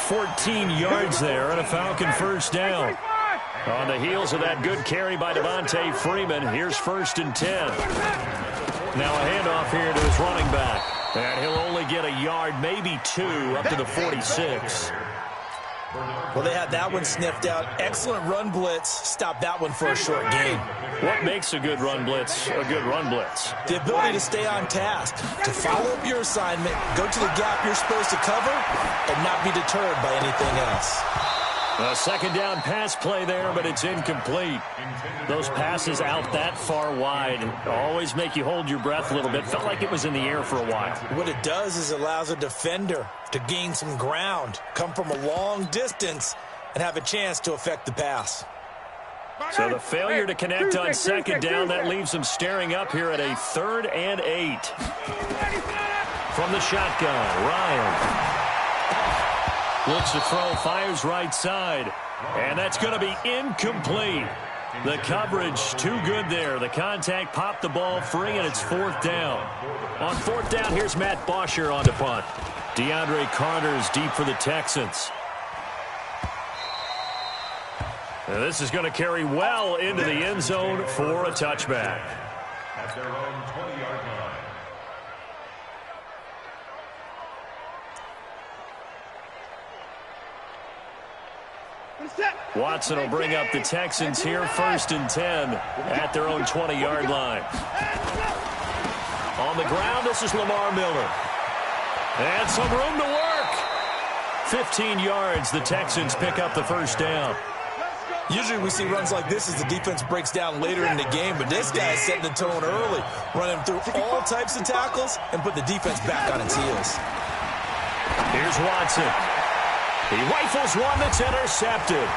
14 yards there and a Falcon first down. On the heels of that good carry by Devontae Freeman, here's 1st and 10. Now a handoff here to his running back. And he'll only get a yard, maybe 2, up to the 46. Well, they had that one sniffed out. Excellent run blitz. Stop that one for a short gain. What makes a good run blitz a good run blitz? The ability to stay on task, to follow up your assignment, go to the gap you're supposed to cover, and not be deterred by anything else. A second down pass play there, but it's incomplete. Those passes out that far wide always make you hold your breath a little bit. Felt like it was in the air for a while. What it does is it allows a defender to gain some ground, come from a long distance, and have a chance to affect the pass. So the failure to connect on second down, that leaves them staring up here at a 3rd and 8. From the shotgun, Ryan looks to throw, fires right side, and that's going to be incomplete. The coverage too good there. The contact popped the ball free, and it's 4th down. On 4th down, here's Matt Bosher on to punt. DeAndre Carter's deep for the Texans. And this is going to carry well into the end zone for a touchback. At their own 20-yard line. Watson will bring up the Texans here, 1st and 10 at their own 20-yard line. On the ground, this is Lamar Miller. And some room to work. 15 yards, the Texans pick up the first down. Usually we see runs like this as the defense breaks down later in the game, but this guy is setting the tone early, running through all types of tackles and put the defense back on its heels. Here's Watson. He rifles one that's intercepted.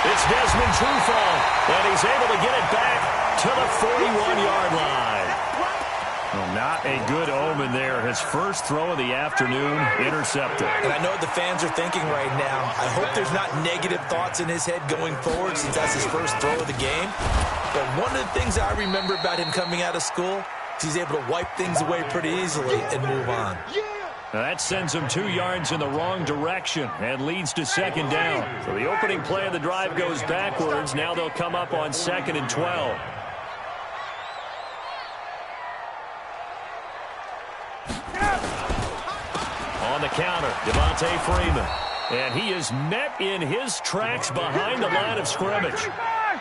It's Desmond Trufant, and he's able to get it back to the 41-yard line. Well, not a good omen there. His first throw of the afternoon intercepted. And I know what the fans are thinking right now. I hope there's not negative thoughts in his head going forward since that's his first throw of the game. But one of the things I remember about him coming out of school is he's able to wipe things away pretty easily and move on. Now that sends him 2 yards in the wrong direction and leads to second down. So the opening play of the drive goes backwards. Now they'll come up on 2nd and 12. On the counter, Devontae Freeman. And he is met in his tracks behind the line of scrimmage.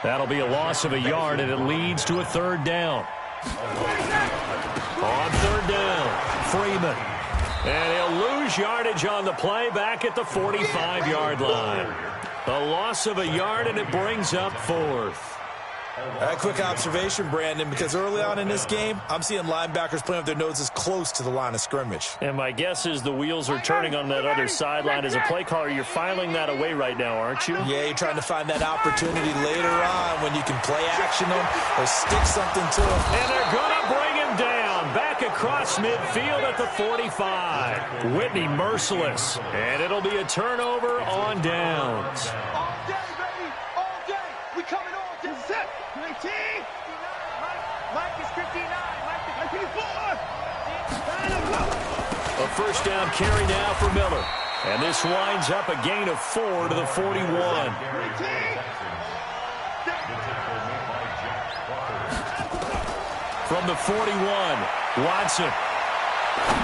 That'll be a loss of a yard, and it leads to a 3rd down. On 3rd down, Freeman. And he'll lose yardage on the play back at the 45-yard line. A loss of a yard, and it brings up 4th. A quick observation, Brandon, because early on in this game, I'm seeing linebackers playing with their noses close to the line of scrimmage. And my guess is the wheels are turning on that other sideline. As a play caller, you're filing that away right now, aren't you? Yeah, you're trying to find that opportunity later on when you can play action them or stick something to them. And they're going to bring him down back across midfield at the 45. Whitney merciless, and it'll be a turnover on downs. All day, baby. All day. We coming all day. Set. 19. Mike is 59. Mike is 54. A first down carry now for Miller. And this winds up a gain of 4 to the 41. From the 41, Watson.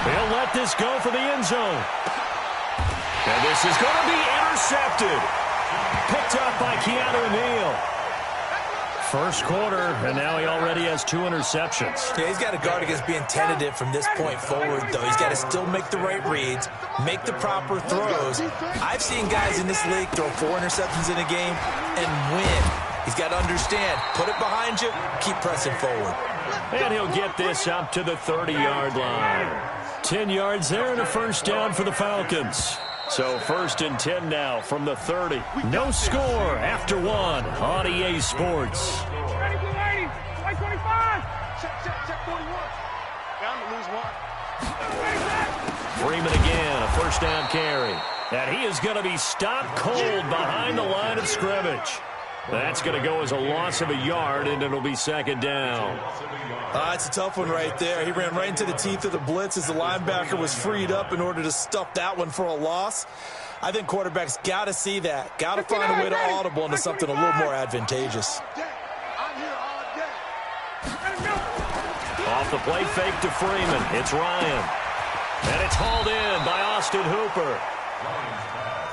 He'll let this go for the end zone. And this is going to be intercepted. Picked up by Keanu Neal. First quarter, and now he already has 2 interceptions. Yeah, he's got to guard against being tentative from this point forward, though. He's got to still make the right reads, make the proper throws. I've seen guys in this league throw 4 interceptions in a game and win. He's got to understand, put it behind you, keep pressing forward. And he'll get this up to the 30-yard line. 10 yards there and a first down for the Falcons. So 1st and 10 now from the 30. No score after 1 on EA Sports. Ready, 25. Check 41. Down to lose 1. Freeman again, a first down carry. And he is going to be stopped cold behind the line of scrimmage. That's going to go as a loss of a yard, and it'll be 2nd down. It's a tough one right there. He ran right into the teeth of the blitz as the linebacker was freed up in order to stuff that one for a loss. I think quarterbacks got to see that. Got to find a way to audible into something a little more advantageous. Off the play fake to Freeman. It's Ryan. And it's hauled in by Austin Hooper.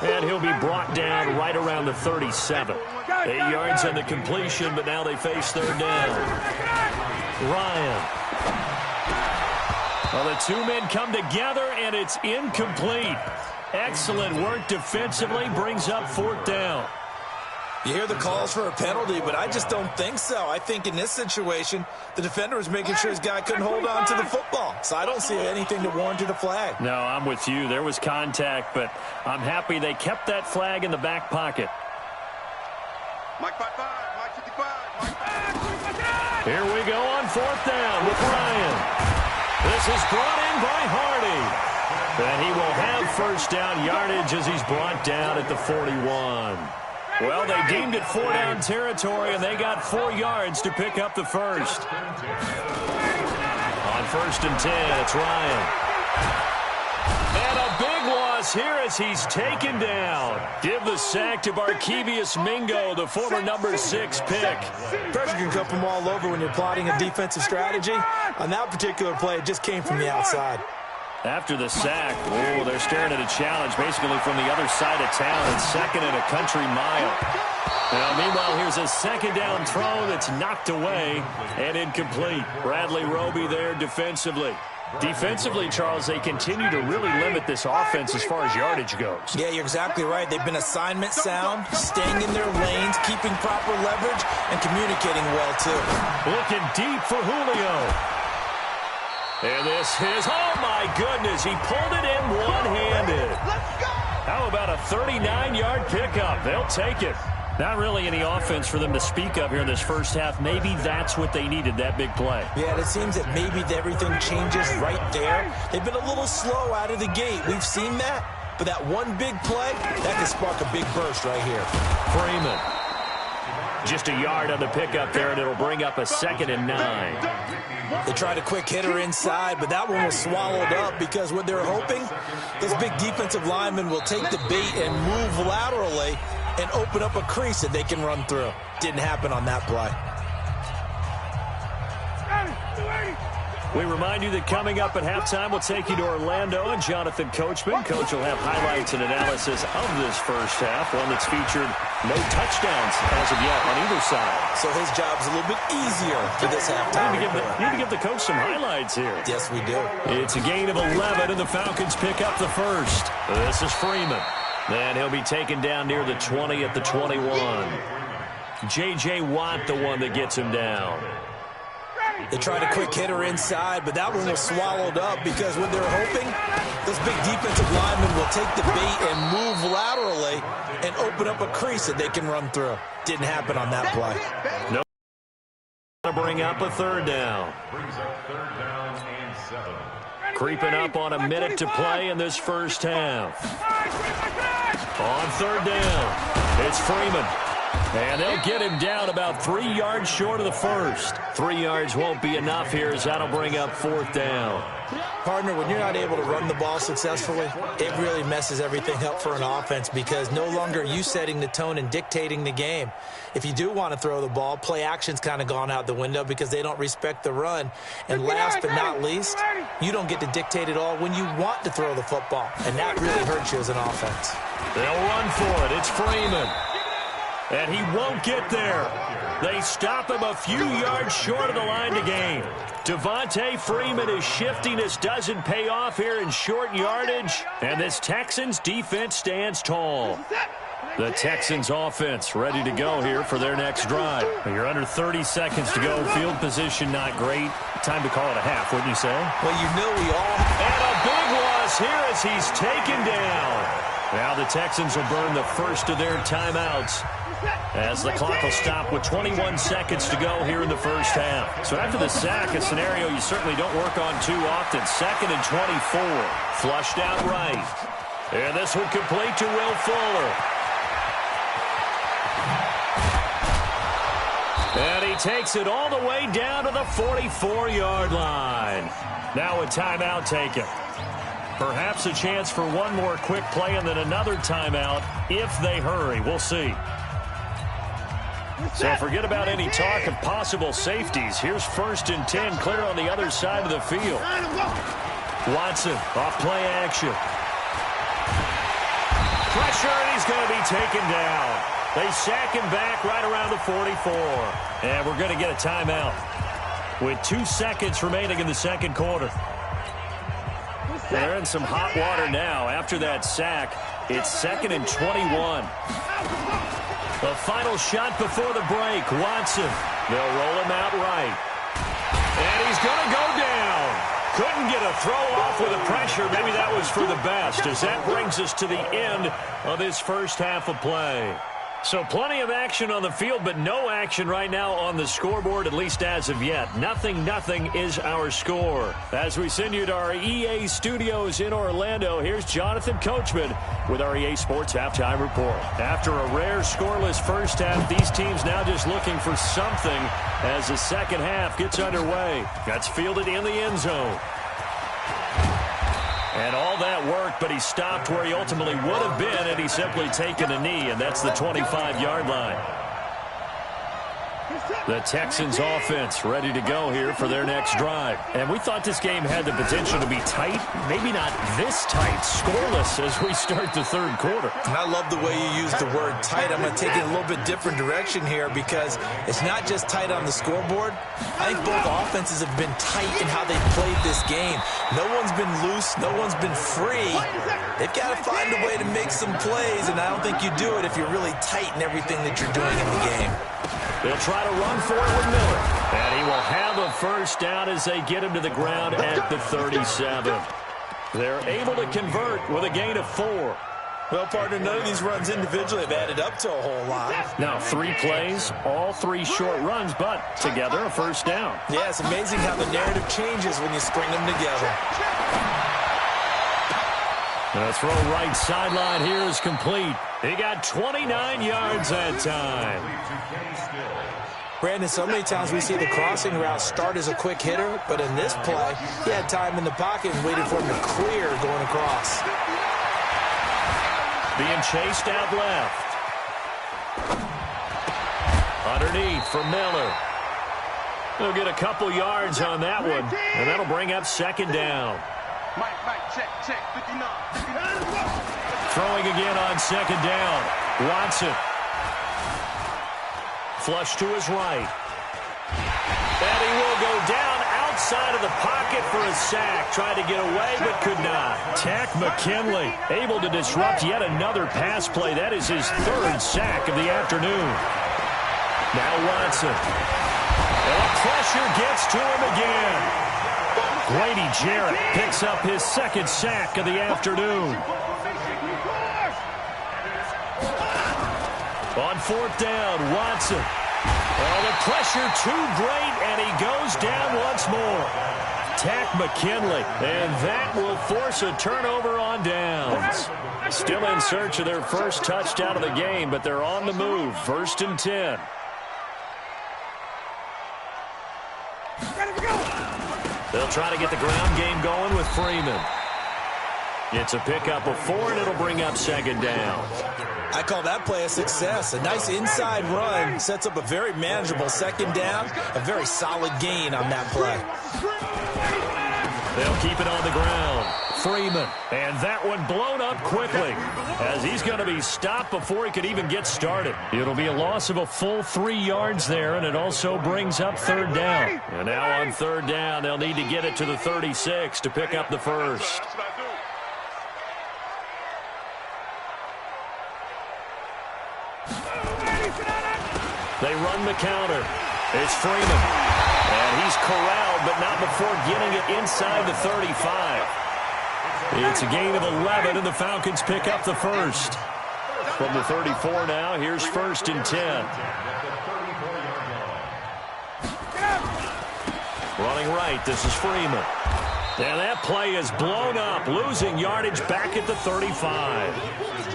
And he'll be brought down right around the 37. 8 yards on the completion, but now they face 3rd down. Ryan. Well, the 2 men come together, and it's incomplete. Excellent work defensively, brings up 4th down. You hear the calls for a penalty, but I just don't think so. I think in this situation, the defender was making sure his guy couldn't hold on to the football. So I don't see anything to warrant a flag. No, I'm with you. There was contact, but I'm happy they kept that flag in the back pocket. Mike 55, Mike 55, Mike 55. Here we go on 4th down with Ryan. This is brought in by Hardy. And he will have first down yardage as he's brought down at the 41. Well, they deemed it 4-down territory, and they got 4 yards to pick up the first. On 1st and 10, it's Ryan. And a big loss here as he's taken down. Give the sack to Barkevious Mingo, the former number 6 pick. Pressure can come from all over when you're plotting a defensive strategy. On that particular play, it just came from the outside. After the sack, they're staring at a challenge basically from the other side of town. It's 2nd and a country mile. Now, meanwhile, here's a 2nd down throw that's knocked away and incomplete. Bradley Roby there defensively. Defensively, Charles, they continue to really limit this offense as far as yardage goes. Yeah, you're exactly right. They've been assignment sound, staying in their lanes, keeping proper leverage, and communicating well, too. Looking deep for Julio. And this is, oh my goodness, he pulled it in one-handed. How about a 39-yard pickup? They'll take it. Not really any offense for them to speak of here in this first half. Maybe that's what they needed, that big play. Yeah, and it seems that maybe everything changes right there. They've been a little slow out of the gate. We've seen that. But that one big play, that can spark a big burst right here. Freeman. Just a yard on the pickup there, and it'll bring up a 2nd and 9. They tried a quick hitter inside, but that one was swallowed up because what they're hoping, those big defensive linemen will take the bait and move laterally and open up a crease that they can run through. Didn't happen on that play. We remind you that coming up at halftime, we'll take you to Orlando and Jonathan Coachman. Coach will have highlights and analysis of this first half, one that's featured no touchdowns as of yet on either side. So his job's a little bit easier for this halftime. Need to give the coach some highlights here. Yes, we do. It's a gain of 11, and the Falcons pick up the first. This is Freeman. And he'll be taken down near the 20 at the 21. J.J. Watt, the one that gets him down. They tried a quick hitter inside, but that one was swallowed up because what they're hoping, those big defensive linemen will take the bait and move laterally and open up a crease that they can run through. Didn't happen on that play. No. Bring up a 3rd down. Brings up 3rd down and 7. Creeping up on a minute to play in this first half. On 3rd down, it's Freeman. And they'll get him down about 3 yards short of the first. 3 yards won't be enough here as that'll bring up 4th down. Partner, when you're not able to run the ball successfully, it really messes everything up for an offense because no longer are you setting the tone and dictating the game. If you do want to throw the ball, play action's kind of gone out the window because they don't respect the run. And last but not least, you don't get to dictate it all when you want to throw the football. And that really hurts you as an offense. They'll run for it. It's Freeman. And he won't get there. They stop him a few yards short of the line to gain. Devontae Freeman is shifting. This doesn't pay off here in short yardage. And this Texans defense stands tall. The Texans offense ready to go here for their next drive. You're under 30 seconds to go. Field position not great. Time to call it a half, wouldn't you say? Well, you know we all... And a big loss here as he's taken down. Now the Texans will burn the first of their timeouts as the clock will stop with 21 seconds to go here in the first half. So after the sack, a scenario you certainly don't work on too often. 2nd and 24. Flushed out right. And this one complete to Will Fuller. And he takes it all the way down to the 44-yard line. Now a timeout taken. Perhaps a chance for one more quick play and then another timeout if they hurry. We'll see. So forget about any talk of possible safeties. Here's 1st and 10, clear on the other side of the field. Watson off play action. Pressure, and he's going to be taken down. They sack him back right around the 44. And we're going to get a timeout with 2 seconds remaining in the second quarter. They're in some hot water now. After that sack, it's 2nd and 21. The final shot before the break. Watson. They'll roll him out right. And he's going to go down. Couldn't get a throw off with the pressure. Maybe that was for the best, as that brings us to the end of this first half of play. So plenty of action on the field, but no action right now on the scoreboard, at least as of yet. 0-0 is our score. As we send you to our EA studios in Orlando, here's Jonathan Coachman with our EA Sports Halftime Report. After a rare scoreless first half, these teams now just looking for something as the second half gets underway. That's fielded in the end zone. And all that worked, but he stopped where he ultimately would have been, and he's simply taken a knee, and that's the 25-yard line. The Texans offense ready to go here for their next drive. And we thought this game had the potential to be tight, maybe not this tight, scoreless as we start the third quarter. And I love the way you use the word tight. I'm going to take it a little bit different direction here because it's not just tight on the scoreboard. I think both offenses have been tight in how they've played this game. No one's been loose. No one's been free. They've got to find a way to make some plays, and I don't think you do it if you're really tight in everything that you're doing in the game. They'll try to run for it with Miller. And he will have a first down as they get him to the ground at the 37. They're able to convert with a gain of 4. Well, partner, none of these runs individually have added up to a whole lot. Now, 3 plays, all 3 short runs, but together a first down. Yeah, it's amazing how the narrative changes when you string them together. The throw right sideline here is complete. He got 29 yards that time. Brandon, so many times we see the crossing route start as a quick hitter, but in this play, he had time in the pocket and waited for him to clear going across. Being chased out left. Underneath for Miller. He'll get a couple yards on that one, and that'll bring up 2nd down. Check, 59. Throwing again on 2nd down. Watson. Flush to his right. And he will go down outside of the pocket for a sack. Tried to get away, but could not. Tack McKinley able to disrupt yet another pass play. That is his 3rd sack of the afternoon. Now Watson. And the pressure gets to him again. Grady Jarrett picks up his 2nd sack of the afternoon. On 4th down, Watson. Oh, the pressure too great, and he goes down once more. Tack McKinley, and that will force a turnover on downs. Still in search of their first touchdown of the game, but they're on the move. 1st and 10. They'll try to get the ground game going with Freeman. It's a pickup of 4, and it'll bring up 2nd down. I call that play a success. A nice inside run sets up a very manageable 2nd down. A very solid gain on that play. They'll keep it on the ground. Freeman, and that one blown up quickly as he's going to be stopped before he could even get started. It'll be a loss of a full 3 yards there, and it also brings up 3rd down. And now on 3rd down, they'll need to get it to the 36 to pick up the first. They run the counter. It's Freeman. And he's corralled, but not before getting it inside the 35. It's a gain of 11, and the Falcons pick up the first. From the 34 now, here's 1st and 10. Running right, this is Freeman. And that play is blown up, losing yardage back at the 35.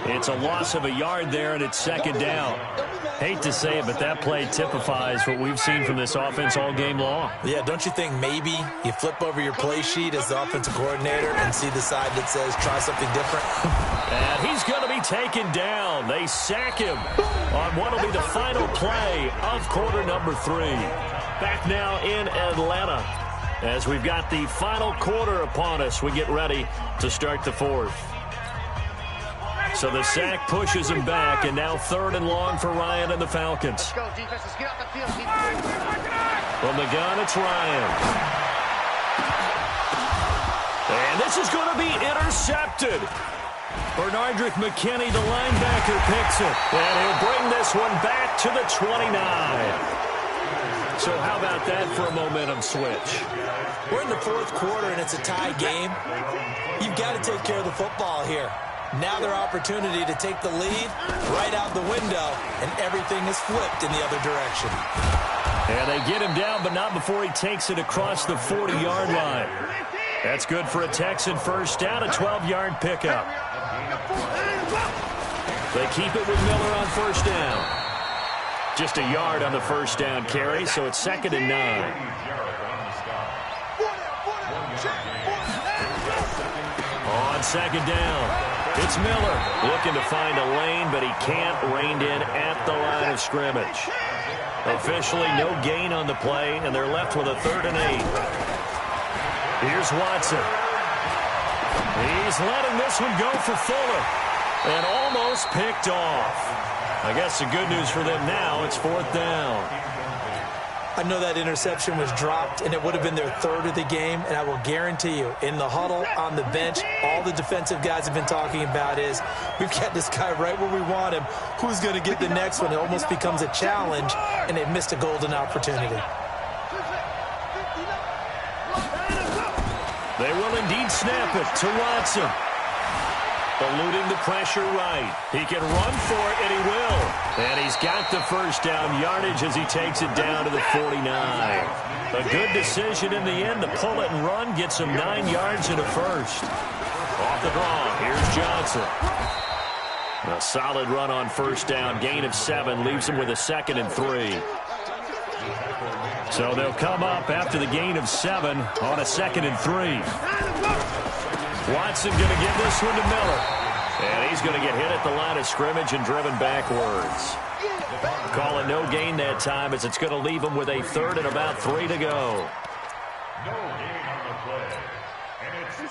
It's a loss of a yard there, and it's 2nd down. Hate to say it, but that play typifies what we've seen from this offense all game long. Yeah, don't you think maybe you flip over your play sheet as the offensive coordinator and see the side that says try something different? And he's going to be taken down. They sack him on what will be the final play of quarter number 3. Back now in Atlanta as we've got the final quarter upon us. We get ready to start the 4th. So the sack pushes him back, and now 3rd and long for Ryan and the Falcons. Let's go, defense. Let's get out the field. From the gun, it's Ryan. And this is going to be intercepted. Bernardrick McKinney, the linebacker, picks it. And he'll bring this one back to the 29. So how about that for a momentum switch? We're in the 4th quarter, and it's a tie game. You've got to take care of the football here. Now their opportunity to take the lead right out the window, and everything is flipped in the other direction. And they get him down, but not before he takes it across the 40-yard line. That's good for a Texan first down, a 12-yard pickup. They keep it with Miller on 1st down. Just a yard on the 1st down carry, so it's 2nd and 9. On 2nd down. It's Miller looking to find a lane, but he can't. Reined in at the line of scrimmage. Officially no gain on the play, and they're left with a 3rd and 8. Here's Watson. He's letting this one go for Fuller, and almost picked off. I guess the good news for them now, it's 4th down. I know that interception was dropped, and it would have been their 3rd of the game, and I will guarantee you, in the huddle, on the bench, all the defensive guys have been talking about is, we've got this guy right where we want him. Who's going to get the next one? It almost becomes a challenge, and they've missed a golden opportunity. They will indeed snap it to Watson. Eluding the pressure right. He can run for it, and he will. And he's got the first down yardage as he takes it down to the 49. A good decision in the end to pull it and run. Gets him 9 yards and a first. Off the draw, here's Johnson. A solid run on 1st down. Gain of 7 leaves him with a 2nd and 3. So they'll come up after the gain of 7 on a 2nd and 3. Watson going to give this one to Miller. And he's going to get hit at the line of scrimmage and driven backwards. Call it no gain that time as it's going to leave him with a 3rd and about 3 to go.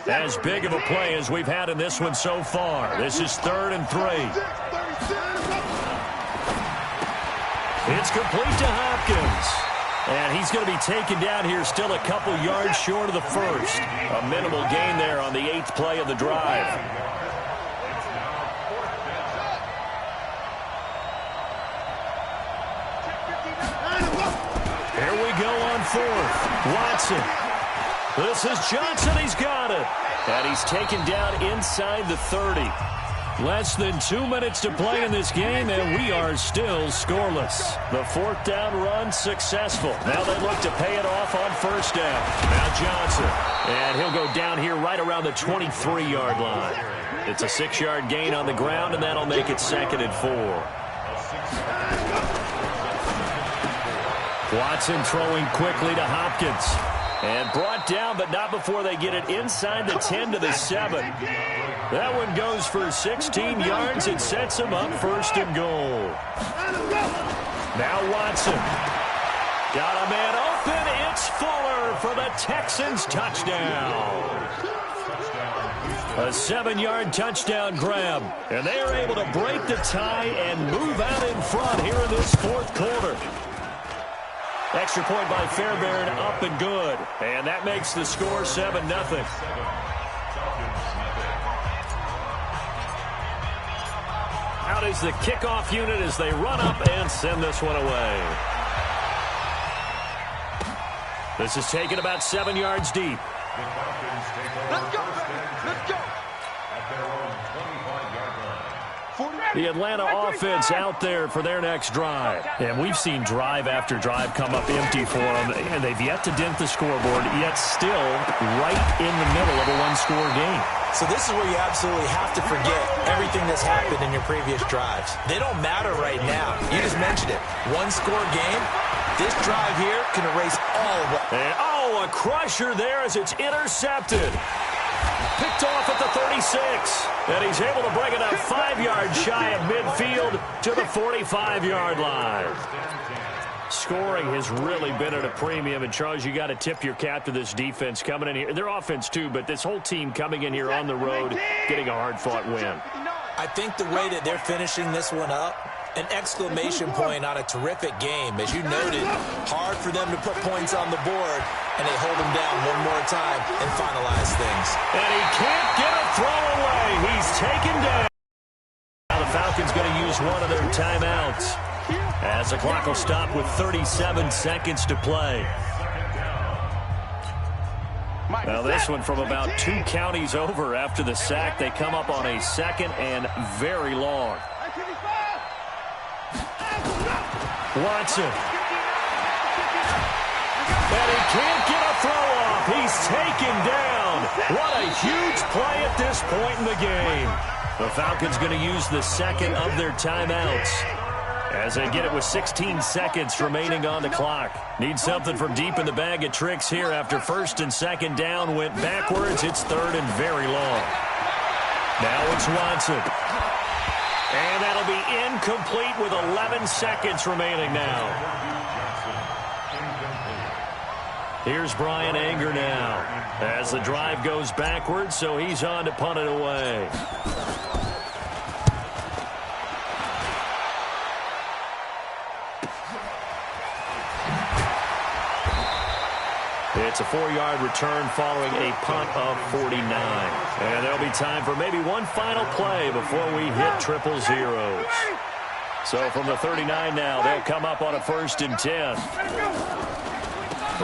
As big of a play as we've had in this one so far. This is 3rd and 3. It's complete to Hopkins. And he's going to be taken down here still a couple yards short of the first. A minimal gain there on the 8th play of the drive. Here we go on 4th. Watson. This is Johnson. He's got it. And he's taken down inside the 30. Less than 2 minutes to play in this game, and we are still scoreless. The fourth down run successful. Now they look to pay it off on first down. Now Johnson. And he'll go down here right around the 23-yard line. It's a 6-yard gain on the ground, and that'll make it 2nd and 4. Watson throwing quickly to Hopkins. And brought down, but not before they get it inside the 10 to the 7. That one goes for 16 yards. It sets him up 1st and goal. Now Watson. Got a man open. It's Fuller for the Texans touchdown. A 7-yard touchdown grab. And they are able to break the tie and move out in front here in this 4th quarter. Extra point by Fairbairn, up and good. And that makes the score 7-0. Out is the kickoff unit as they run up and send this one away. This is taken about 7 yards deep. Let's go, let's go. At their own 25-yard line. The Atlanta offense out there for their next drive. And we've seen drive after drive come up empty for them, and they've yet to dent the scoreboard, yet still right in the middle of a one-score game. So this is where you absolutely have to forget everything that's happened in your previous drives. They don't matter right now. You just mentioned it. One-score game. This drive here can erase all of it. And, a crusher there as it's intercepted. Picked off at the 36. And he's able to bring it up 5 yards shy of midfield to the 45-yard line. Scoring has really been at a premium. And, Charles, you got to tip your cap to this defense coming in here. Their offense, too, but this whole team coming in here on the road, getting a hard-fought win. I think the way that they're finishing this one up, an exclamation point on a terrific game. As you noted, hard for them to put points on the board, and they hold them down one more time and finalize things. And he can't get a throw away. He's taken down. Now the Falcons going to use one of their timeouts as the clock will stop with 37 seconds to play. Now this one from about 2 counties over after the sack. They come up on a 2nd and very long. Watson. And he can't get a throw off. He's taken down. What a huge play at this point in the game. The Falcons going to use the 2nd of their timeouts as they get it with 16 seconds remaining on the clock. Need something from deep in the bag of tricks here after 1st and 2nd down went backwards. It's 3rd and very long. Now it's Watson. And that'll be incomplete with 11 seconds remaining now. Here's Brian Anger now as the drive goes backwards, so he's on to punt it away. It's a 4-yard return following a punt of 49. And there'll be time for maybe one final play before we hit 000. So from the 39 now, they'll come up on a 1st and 10.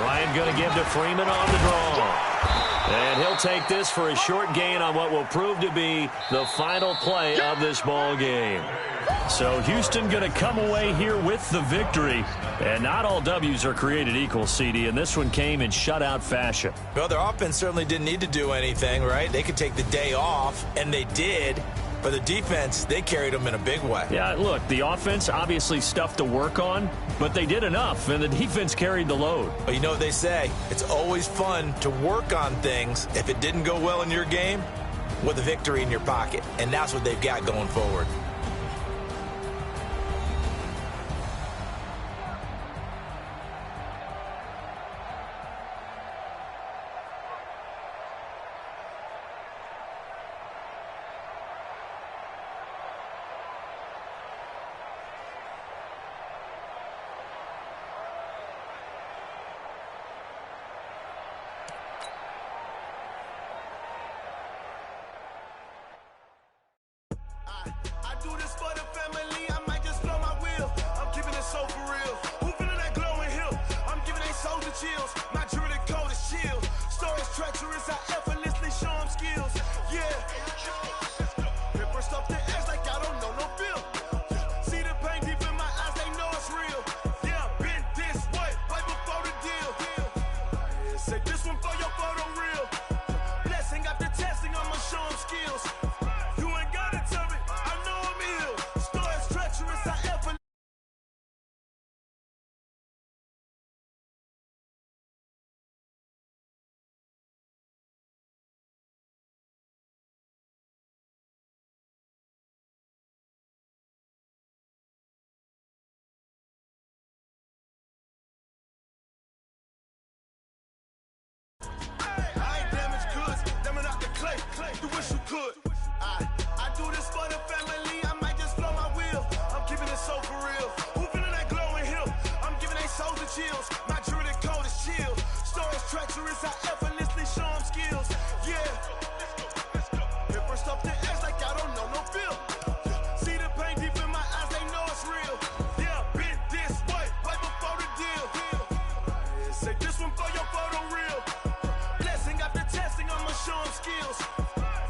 Ryan going to give to Freeman on the draw. And he'll take this for a short gain on what will prove to be the final play of this ball game. So Houston going to come away here with the victory. And not all W's are created equal, CD, and this one came in shutout fashion. Well, their offense certainly didn't need to do anything, right? They could take the day off, and they did. But the defense, they carried them in a big way. Yeah, look, the offense obviously stuff to work on, but they did enough, and the defense carried the load. But you know what they say? It's always fun to work on things if it didn't go well in your game with a victory in your pocket. And that's what they've got going forward. I do this for the family, I might just blow my wheel. I'm keeping it so for real. Who feeling that glowing hill? I'm giving they soldier chills. My jewelry cold as shield. Stories treacherous, I effortlessly show them skills. Yeah. First up the Say this one for your photo reel. Blessing after testing, I'ma show 'em skills. You ain't gotta tell me, I know I'm ill. Story's treacherous, I ever. I ain't damaged goods, them are not the clay. You wish you could. I do this for the family, I might just blow my wheel. I'm keeping it so for real. Who feeling that glowing hill? I'm giving they souls the chills. My jewelry code is chill. Stories treacherous, I effortlessly show 'em skills. Yeah. Hit first up the edge like I don't know no feel. See the pain deep in my eyes, they know it's real. Yeah, been this way, right before the deal. Say this one for your photo reel. Blessing after testing, I'ma show 'em skills.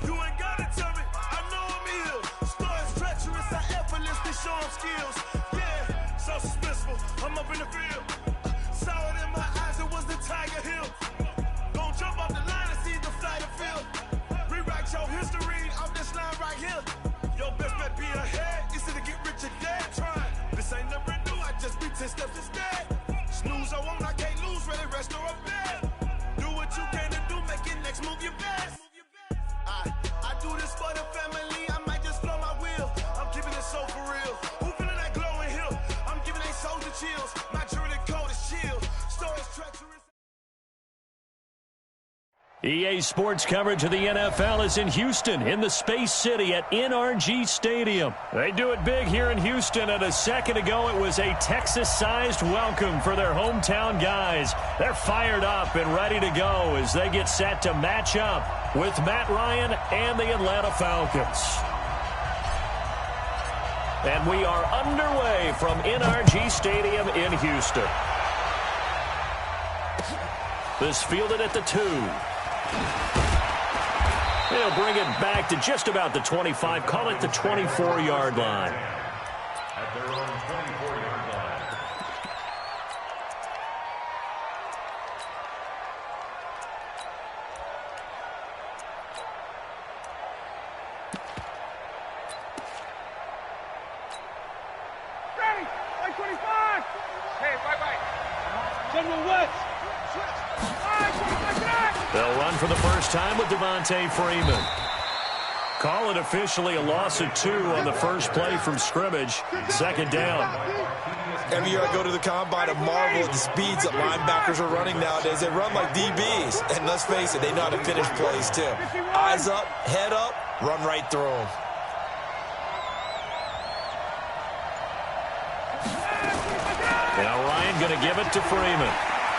You ain't gotta tell me, I know I'm ill. Stories treacherous, I effortlessly show 'em skills. Yeah, so suspenseful, I'm up in the field. Saw it in my eyes, it was the Tiger Hill. Gon' jump off the line and see the flight of field. Rewrite your history off this line right here. Your best bet be ahead, easy to get rich or dead trying. This ain't never new, I just be 10 steps instead. Snooze I won't, I can't lose, ready, rest or I'm dead. Do what you can to do, make it next move your best. I do this for the family, I might just blow my wheel. I'm keeping it so for real. Who feeling that glowing hill? I'm giving they souls the chills. My jewelry code is chill. Stories treacherous. EA Sports coverage of the NFL is in Houston, in the Space City at NRG Stadium. They do it big here in Houston, and a second ago it was a Texas-sized welcome for their hometown guys. They're fired up and ready to go as they get set to match up with Matt Ryan and the Atlanta Falcons. And we are underway from NRG Stadium in Houston. This fielded at the 2. They'll bring it back to just about the 25, call it the 24-yard line. At their own 24-yard line. Ready, like 25. Hey, bye-bye. General West. They'll run for the first time with Devontae Freeman. Call it officially a loss of 2 on the first play from scrimmage. Second down. Every year I go to the combine and marvel at the speeds that linebackers are running nowadays. They run like DBs. And let's face it, they know how to finish plays too. Eyes up, head up, run right through them. Now Ryan going to give it to Freeman.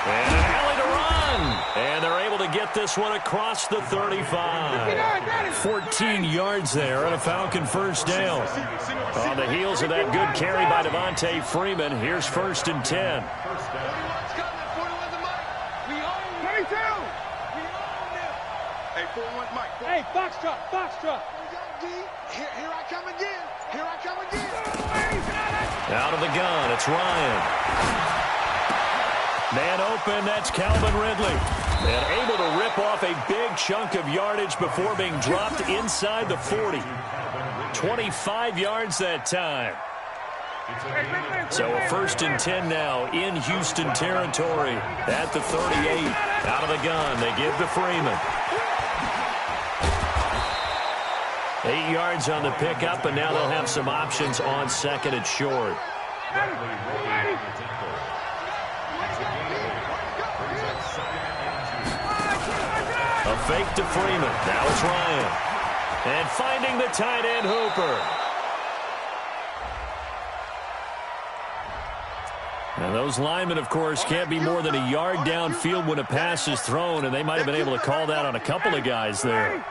And an alley to run. And they're able to get this one across the 35. 14 yards there and a Falcon first down. On the heels of that good carry by Devontae Freeman, here's 1st and 10. Hey, 4-1 Mike. Hey, box truck. Here I come again. Out of the gun, it's Ryan. Man open, that's Calvin Ridley. And able to rip off a big chunk of yardage before being dropped inside the 40. 25 yards that time. So a 1st and 10 now in Houston territory at the 38. Out of the gun, they give to Freeman. 8 yards on the pickup, and now they'll have some options on 2nd and short. A fake to Freeman. Now it's Ryan. And finding the tight end Hooper. And those linemen, of course, can't be more than a yard downfield when a pass is thrown, and they might have been able to call that on a couple of guys there.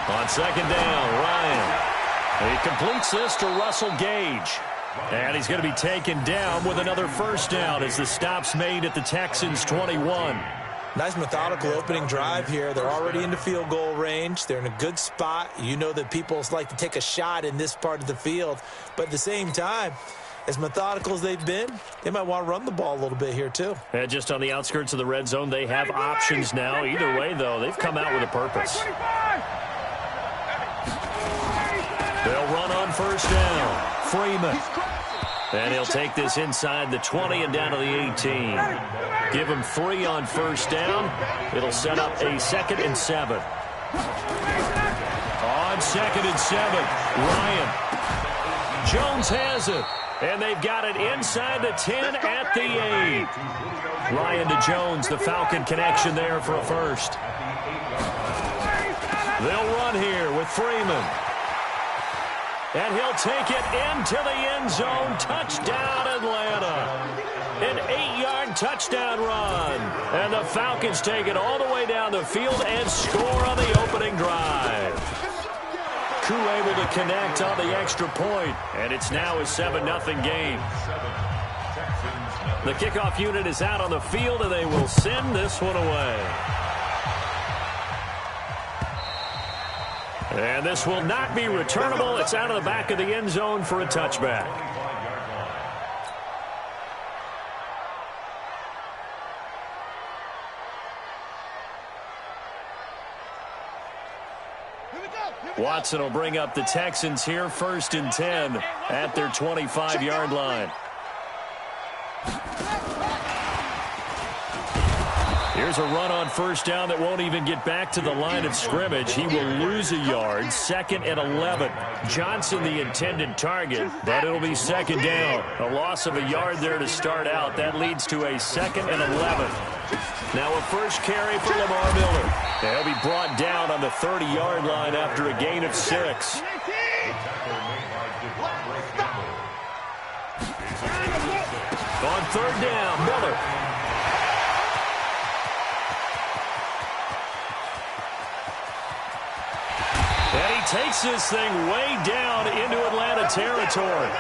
On 2nd down, Ryan. He completes this to Russell Gage. And he's going to be taken down with another first down as the stop's made at the Texans' 21. Nice methodical opening drive here. They're already into field goal range. They're in a good spot. You know that people like to take a shot in this part of the field. But at the same time, as methodical as they've been, they might want to run the ball a little bit here too. And just on the outskirts of the red zone, they have options now. Either way, though, they've come out with a purpose. They'll run on first down. Freeman. And he'll take this inside the 20 and down to the 18. Give him 3 on first down. It'll set up a 2nd and 7. On 2nd and 7, Ryan. Jones has it. And they've got it inside the 10 at the 8. Ryan to Jones, the Falcon connection there for a first. They'll run here with Freeman. And he'll take it into the end zone. Touchdown, Atlanta. An 8-yard touchdown run. And the Falcons take it all the way down the field and score on the opening drive. Koo able to connect on the extra point. And it's now a 7-0 game. The kickoff unit is out on the field, and they will send this one away. And this will not be returnable. It's out of the back of the end zone for a touchback. Watson will bring up the Texans here, 1st and 10 at their 25-yard line. Here's a run on first down that won't even get back to the line of scrimmage. He will lose a yard. 2nd and 11. Johnson the intended target, but it'll be 2nd down. A loss of a yard there to start out. That leads to a 2nd and 11. Now a first carry for Lamar Miller. He'll be brought down on the 30-yard line after a gain of 6. On 3rd down, Miller. And he takes this thing way down into Atlanta territory.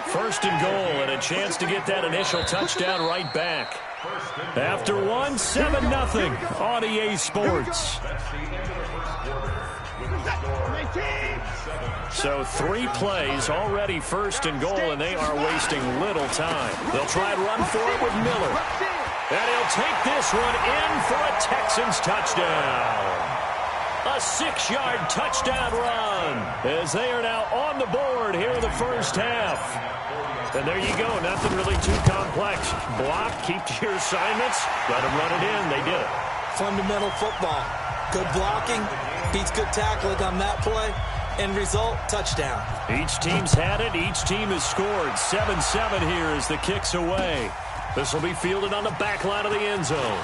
1st and goal, and a chance to get that initial touchdown right back. After 7-0 on EA Sports. So 3 plays, already 1st and goal, and they are wasting little time. They'll try and run for it with Miller. And he'll take this one in for a Texans touchdown. A 6-yard touchdown run as they are now on the board here in the first half. And there you go. Nothing really too complex. Block, keep to your assignments, let them run it in. They did it. Fundamental football. Good blocking beats good tackling on that play. End result, touchdown. Each team's had it. Each team has scored. 7-7 here as the kick's away. This will be fielded on the back line of the end zone.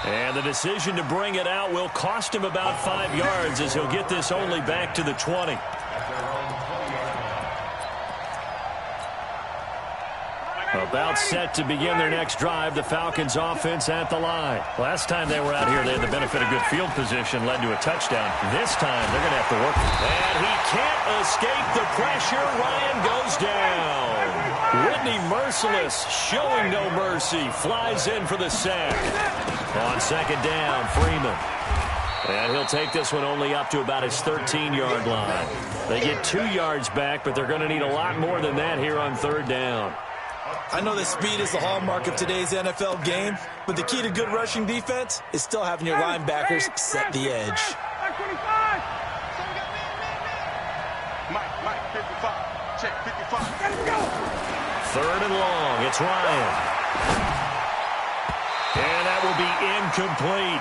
And the decision to bring it out will cost him about 5 yards as he'll get this only back to the 20. About set to begin their next drive, the Falcons offense at the line. Last time they were out here, they had the benefit of good field position, led to a touchdown. This time, they're going to have to work. And he can't escape the pressure. Ryan goes down. Whitney Merciless, showing no mercy, flies in for the sack. On 2nd down, Freeman. And he'll take this one only up to about his 13-yard line. They get 2 yards back, but they're going to need a lot more than that here on 3rd down. I know that speed is the hallmark of today's NFL game, but the key to good rushing defense is still having your linebackers set the edge. Mike, 55. Check 55. 3rd and long. It's Ryan. And that will be incomplete.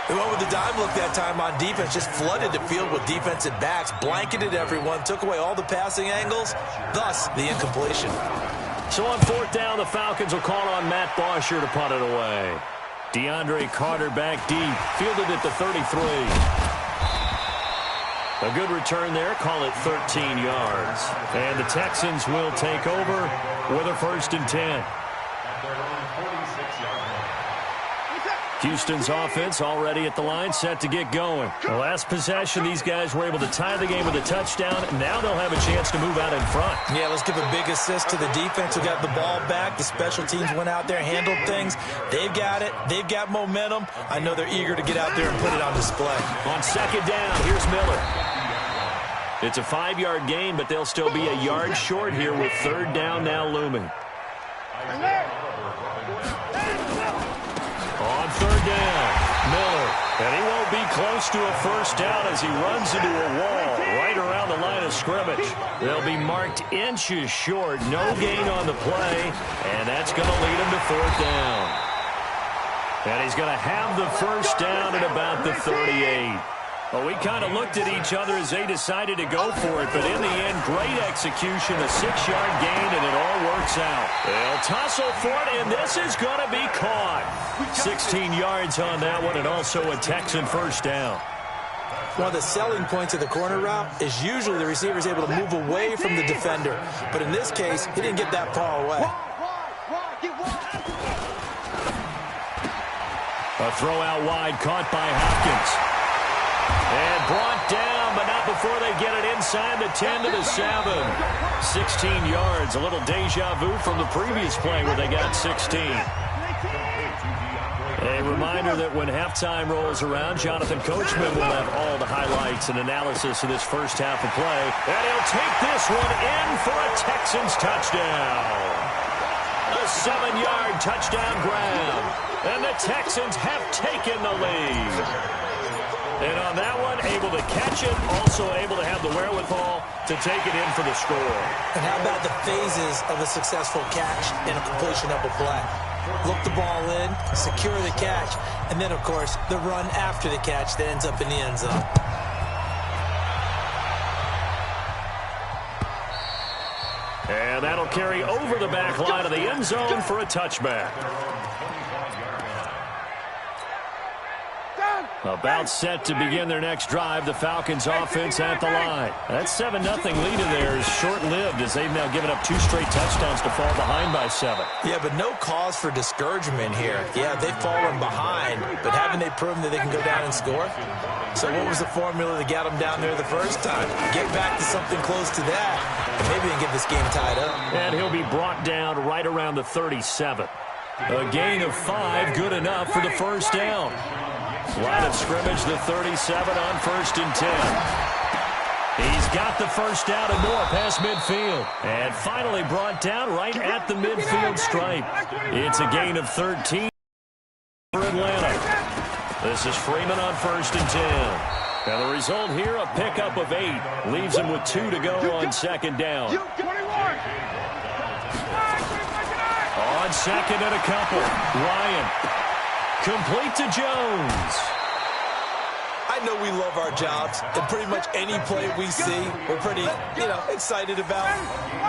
They went with the dime look that time on defense, just flooded the field with defensive backs, blanketed everyone, took away all the passing angles, thus the incompletion. So on 4th down, the Falcons will call on Matt Bosher to punt it away. DeAndre Carter back deep, fielded at the 33. A good return there, call it 13 yards. And the Texans will take over with a 1st and 10. Houston's offense already at the line, set to get going. The last possession, these guys were able to tie the game with a touchdown. Now they'll have a chance to move out in front. Yeah, let's give a big assist to the defense who got the ball back. The special teams went out there, handled things. They've got it. They've got momentum. I know they're eager to get out there and put it on display. On 2nd down, here's Miller. It's a 5-yard gain, but they'll still be a yard short here with third down now looming. On third down, Miller. And he won't be close to a first down as he runs into a wall right around the line of scrimmage. They'll be marked inches short. No gain on the play, and that's going to lead him to fourth down. And he's going to have the first down at about the 38. Well, we kind of looked at each other as they decided to go for it, but in the end, great execution, a 6-yard gain, and it all works out. They'll tussle for it, and this is going to be caught. 16 yards on that one, and also a Texan first down. One of the selling points of the corner route is usually the receiver is able to move away from the defender, but in this case, he didn't get that far away. A throw out wide, caught by Hopkins. And brought down, but not before they get it inside the 10 to the 7. 16 yards, a little deja vu from the previous play where they got 16. A reminder that when halftime rolls around, Jonathan Coachman will have all the highlights and analysis of this first half of play. And he'll take this one in for a Texans touchdown. A 7-yard touchdown grab. And the Texans have taken the lead. And on that one, able to catch it, also able to have the wherewithal to take it in for the score. And how about the phases of a successful catch and a completion of a play? Look the ball in, secure the catch, and then, of course, the run after the catch that ends up in the end zone. And that'll carry over the back line of the end zone for a touchback. About set to begin their next drive, the Falcons offense at the line. That 7-0 lead in there is short-lived as they've now given up 2 straight touchdowns to fall behind by 7. Yeah, but no cause for discouragement here. Yeah, they've fallen behind, but haven't they proven that they can go down and score? So what was the formula that got them down there the first time? Get back to something close to that, and maybe they can get this game tied up. And he'll be brought down right around the 37. A gain of 5, good enough for the first down. Line of scrimmage, the 37 on 1st and 10. He's got the first down and more past midfield. And finally brought down right at the midfield stripe. It's a gain of 13 for Atlanta. This is Freeman on 1st and 10. And the result here, a pickup of 8. Leaves him with 2 to go on 2nd down. On 2nd and a couple, Ryan. Complete to Jones. I know we love our jobs, and pretty much any play we see, we're pretty, excited about.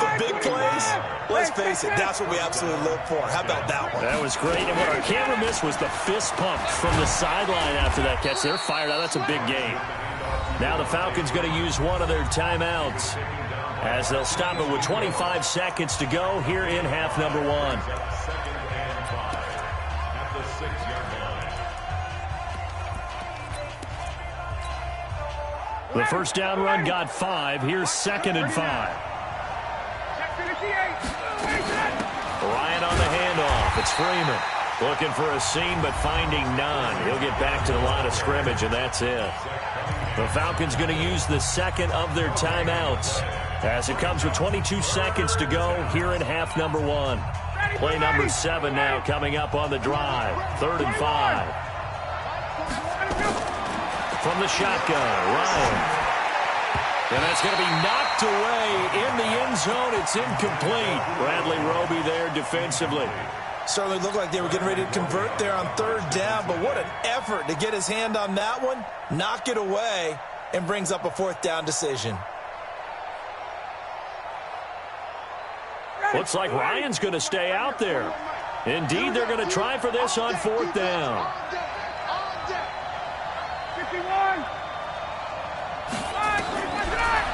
The big plays, let's face it, that's what we absolutely live for. How about that one? That was great, and what our camera missed was the fist pump from the sideline after that catch. They're fired out. That's a big game. Now the Falcons going to use one of their timeouts as they'll stop it with 25 seconds to go here in half number 1. The first down run got 5. Here's 2nd and 5. Ryan on the handoff. It's Freeman. Looking for a seam, but finding none. He'll get back to the line of scrimmage, and that's it. The Falcons going to use the 2nd of their timeouts as it comes with 22 seconds to go here in half number 1. Play number 7 now coming up on the drive. 3rd and 5. From the shotgun, Ryan. And that's going to be knocked away in the end zone. It's incomplete. Bradley Roby there defensively. Certainly looked like they were getting ready to convert there on 3rd down, but what an effort to get his hand on that one, knock it away, and brings up a 4th down decision. Looks like Ryan's going to stay out there. Indeed, they're going to try for this on 4th down.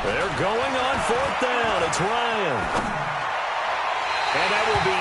They're going on 4th down. It's Ryan. And that will be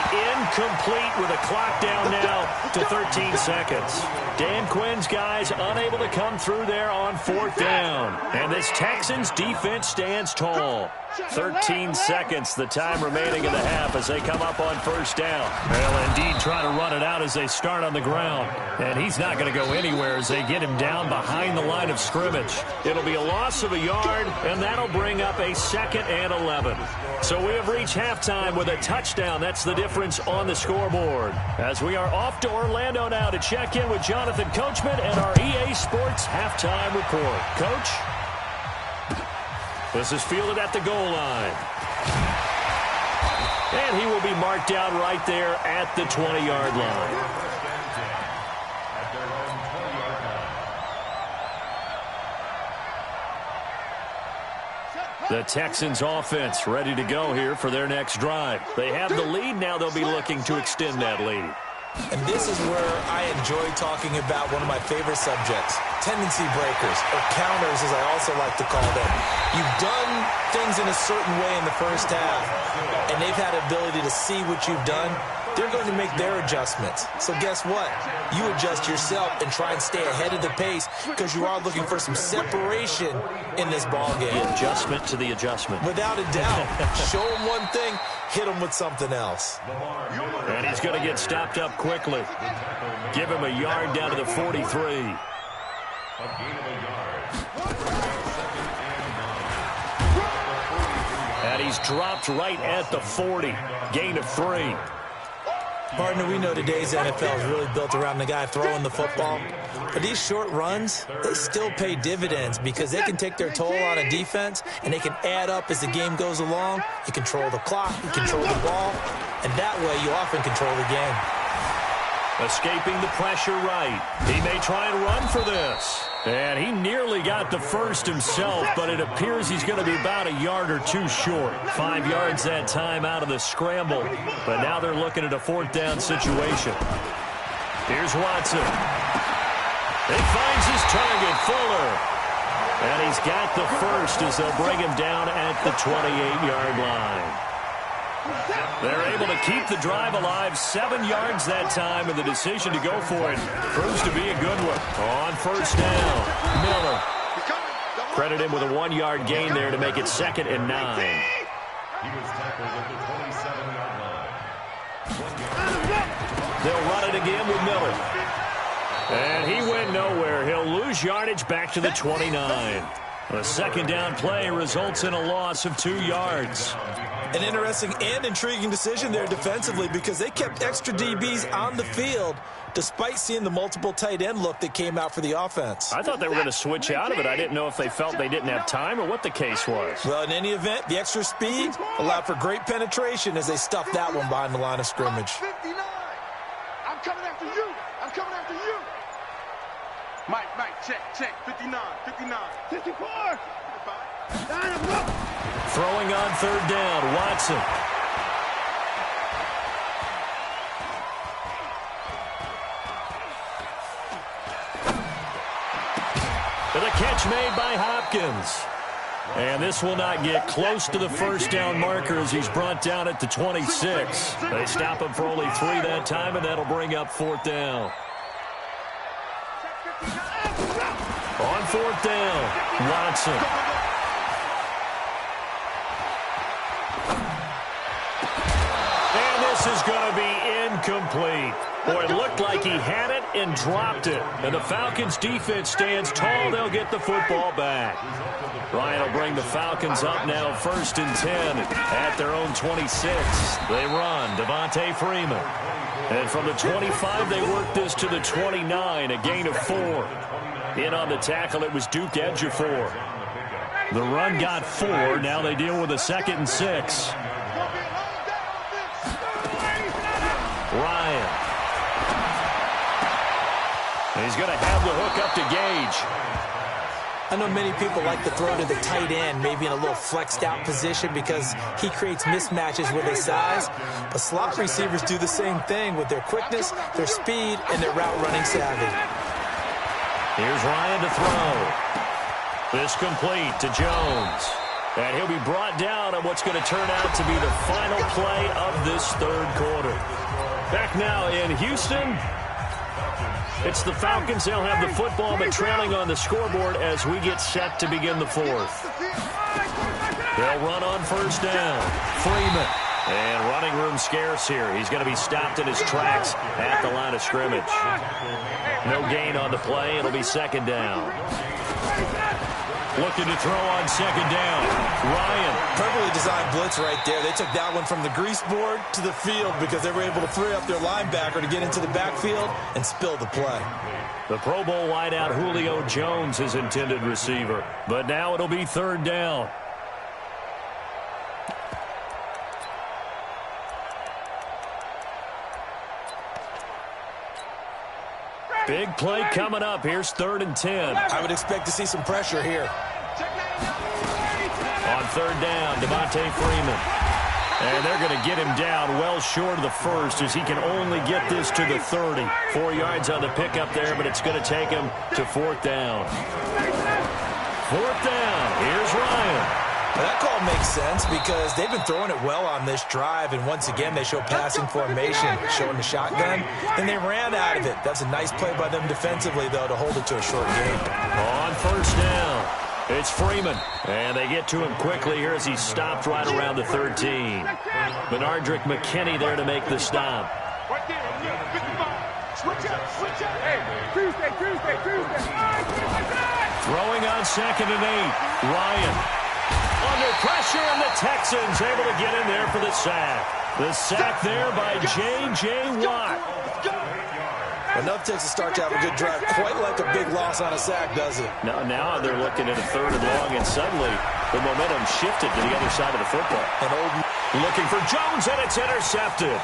incomplete with a clock down now to 13 seconds. Dan Quinn's guys unable to come through there on 4th down. And this Texans defense stands tall. 13 seconds, the time remaining in the half as they come up on 1st down. They'll indeed try to run it out as they start on the ground. And he's not going to go anywhere as they get him down behind the line of scrimmage. It'll be a loss of a yard, and that'll bring up a 2nd and 11. So we have reached halftime with a touchdown. That's the difference on the scoreboard. As we are off to Orlando now to check in with Jonathan Coachman and our EA Sports halftime report. Coach? This is fielded at the goal line. And he will be marked down right there at the 20-yard line. The Texans offense ready to go here for their next drive. They have the lead. Now they'll be looking to extend that lead. And this is where I enjoy talking about one of my favorite subjects, tendency breakers, or counters as I also like to call them. You've done things in a certain way in the first half, and they've had the ability to see what you've done. They're going to make their adjustments. So guess what? You adjust yourself and try and stay ahead of the pace because you are looking for some separation in this ball game. The adjustment to the adjustment. Without a doubt. Show them one thing, hit them with something else. And he's going to get stopped up quickly. Give him a yard down to the 43. And he's dropped right at the 40. Gain of 3. Partner, we know today's NFL is really built around the guy throwing the football. But these short runs, they still pay dividends because they can take their toll on a defense and they can add up as the game goes along. You control the clock, you control the ball, and that way you often control the game. Escaping the pressure right. He may try and run for this. And he nearly got the first himself, but it appears he's going to be about a yard or two short. 5 yards that time out of the scramble. But now they're looking at a 4th down situation. Here's Watson. He finds his target, Fuller. And he's got the first as they'll bring him down at the 28-yard line. They're able to keep the drive alive. 7 yards that time, and the decision to go for it proves to be a good one. On 1st down, Miller. Credit him with a 1-yard gain there to make it 2nd and 9. He was tackled at the 27-yard line. They'll run it again with Miller. And he went nowhere. He'll lose yardage back to the 29. A 2nd down play results in a loss of 2 yards. An interesting and intriguing decision there defensively because they kept extra DBs on the field despite seeing the multiple tight end look that came out for the offense. I thought they were going to switch out of it. I didn't know if they felt they didn't have time or what the case was. Well, in any event, the extra speed allowed for great penetration as they stuffed that one behind the line of scrimmage. 59. I'm coming after you. I'm coming after you. Mike, check. 59, 54. Throwing on 3rd down, Watson. And the catch made by Hopkins. And this will not get close to the 1st down marker as he's brought down at the 26. They stop him for only 3 that time, and that'll bring up 4th down. On 4th down, Watson. This is going to be incomplete. Boy, it looked like he had it and dropped it. And the Falcons defense stands tall. They'll get the football back. Ryan will bring the Falcons up now 1st and 10 at their own 26. They run. Devontae Freeman. And from the 25, they work this to the 29, a gain of 4. In on the tackle, it was Duke Ejiofor. The run got 4. Now they deal with a 2nd and 6. Ryan. And he's going to have the hook up to Gage. I know many people like to throw to the tight end, maybe in a little flexed out position because he creates mismatches with his size. But slot receivers do the same thing with their quickness, their speed, and their route running savvy. Here's Ryan to throw. This complete to Jones. And he'll be brought down on what's going to turn out to be the final play of this third quarter. Back now in Houston, it's the Falcons. They'll have the football, but trailing on the scoreboard as we get set to begin the fourth. They'll run on first down. Freeman. And running room scarce here. He's going to be stopped in his tracks at the line of scrimmage. No gain on the play. It'll be second down. Looking to throw on second down. Ryan. Perfectly designed blitz right there. They took that one from the grease board to the field because they were able to free up their linebacker to get into the backfield and spill the play. The Pro Bowl wideout Julio Jones is intended receiver. But now it'll be third down. Big play coming up. Here's 3rd and 10. I would expect to see some pressure here. On third down, Devontae Freeman. And they're going to get him down well short of the first as he can only get this to the 30. 4 yards on the pickup there, but it's going to take him to 4th down. 4th down. Here's Ryan. Well, that call makes sense because they've been throwing it well on this drive, and once again they show passing formation, showing the shotgun, and they ran out of it. That's a nice play by them defensively, though, to hold it to a short game. On first down, it's Freeman, and they get to him quickly here as he's stopped right around the 13. Benardrick McKinney there to make the stop. Right there. Switch up. Hey, Tuesday. Throwing on 2nd and 8, Ryan. Under pressure, and the Texans able to get in there for the sack. The sack there by J.J. Watt. Enough takes a start to have a good drive. Quite like a big loss on a sack, does it? Now they're looking at a 3rd and long, and suddenly the momentum shifted to the other side of the football. Looking for Jones, and it's intercepted.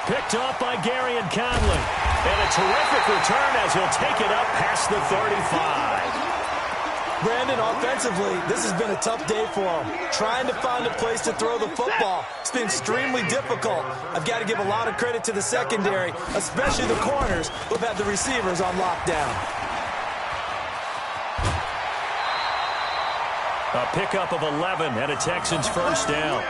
Picked off by Gary and Conley. And a terrific return as he'll take it up past the 35. Brandon, offensively, this has been a tough day for him. Trying to find a place to throw the football. It's been extremely difficult. I've got to give a lot of credit to the secondary, especially the corners who've had the receivers on lockdown. A pickup of 11 and a Texans first down.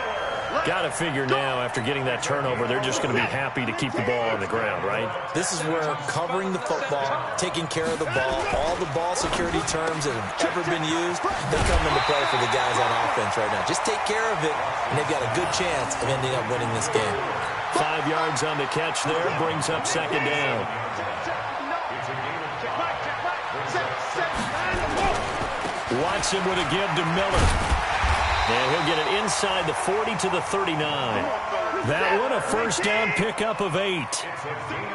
Got to figure now, after getting that turnover, they're just going to be happy to keep the ball on the ground, right? This is where covering the football, taking care of the ball, all the ball security terms that have ever been used, they come into play for the guys on offense right now. Just take care of it, and they've got a good chance of ending up winning this game. 5 yards on the catch there, brings up second down. Watson with a give to Miller. And he'll get it inside the 40 to the 39. That one a first down pickup of 8.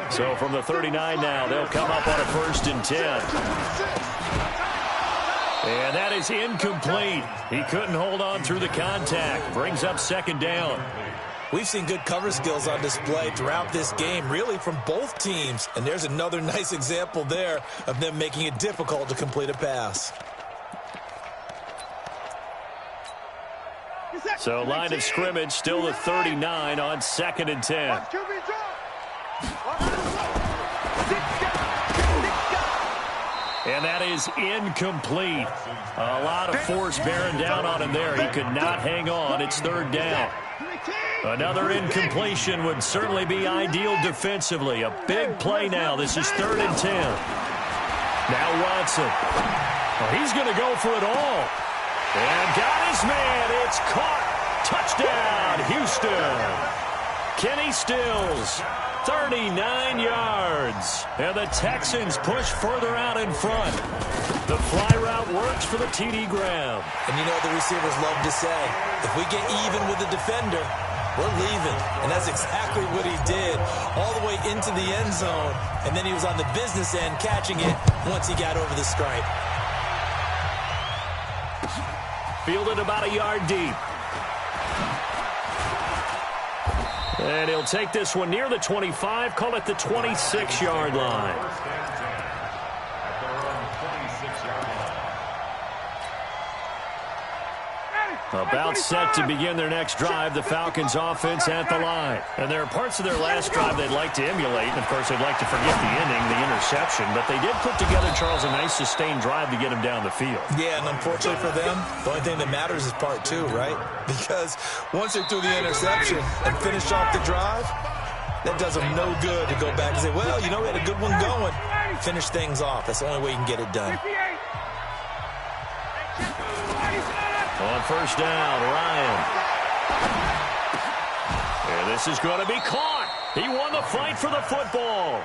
So from the 39 now, they'll come up on a 1st and 10. And that is incomplete. He couldn't hold on through the contact. Brings up second down. We've seen good cover skills on display throughout this game, really from both teams. And there's another nice example there of them making it difficult to complete a pass. So line of scrimmage still the 39 on 2nd and 10. And that is incomplete. A lot of force bearing down on him there. He could not hang on. It's 3rd down. Another incompletion would certainly be ideal defensively. A big play now. This is 3rd and 10. Now Watson. Well, he's going to go for it all. And got his man. It's caught. Touchdown, Houston. Kenny Stills, 39 yards. And the Texans push further out in front. The fly route works for the TD grab. And you know what the receivers love to say? If we get even with the defender, we're leaving. And that's exactly what he did. All the way into the end zone. And then he was on the business end catching it once he got over the stripe. Fielded about a yard deep. And he'll take this one near the 25, call it the 26-yard line. About set to begin their next drive, the Falcons offense at the line. And there are parts of their last drive they'd like to emulate. And, of course, they'd like to forget the ending, the interception. But they did put together, Charles, a nice sustained drive to get him down the field. Yeah, and unfortunately for them, the only thing that matters is part two, right? Because once they threw the interception and finished off the drive, that does them no good to go back and say, well, you know, we had a good one going. Finish things off. That's the only way you can get it done. On first down, Ryan. And this is going to be caught. He won the fight for the football.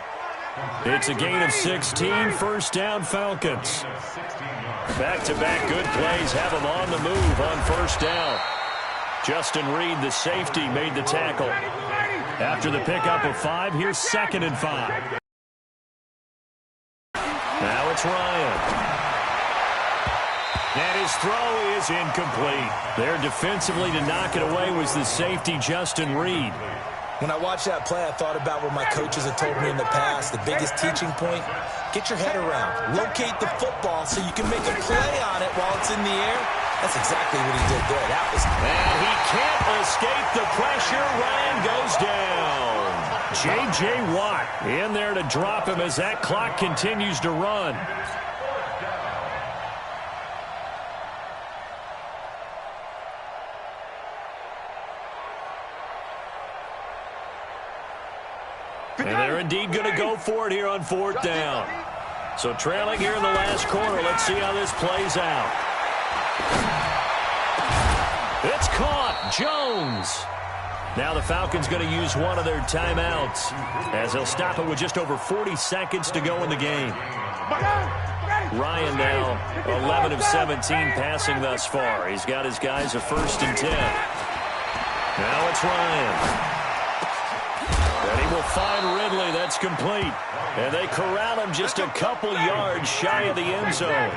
It's a gain of 16, first down Falcons. Back-to-back good plays have him on the move on first down. Justin Reed, the safety, made the tackle. After the pickup of 5, here's 2nd and 5. Now it's Ryan. And his throw is incomplete. There defensively to knock it away was the safety, Justin Reed. When I watched that play, I thought about what my coaches have told me in the past. The biggest teaching point, get your head around. Locate the football so you can make a play on it while it's in the air. That's exactly what he did there. That was... And he can't escape the pressure. Ryan goes down. J.J. Watt in there to drop him as that clock continues to run. And they're indeed going to go for it here on 4th down. So trailing here in the last quarter. Let's see how this plays out. It's caught. Jones. Now the Falcons going to use one of their timeouts as they'll stop it with just over 40 seconds to go in the game. Ryan now 11 of 17 passing thus far. He's got his guys a 1st and 10. Now it's Ryan. And he will find Ridley. That's complete. And they corral him just a couple yards shy of the end zone.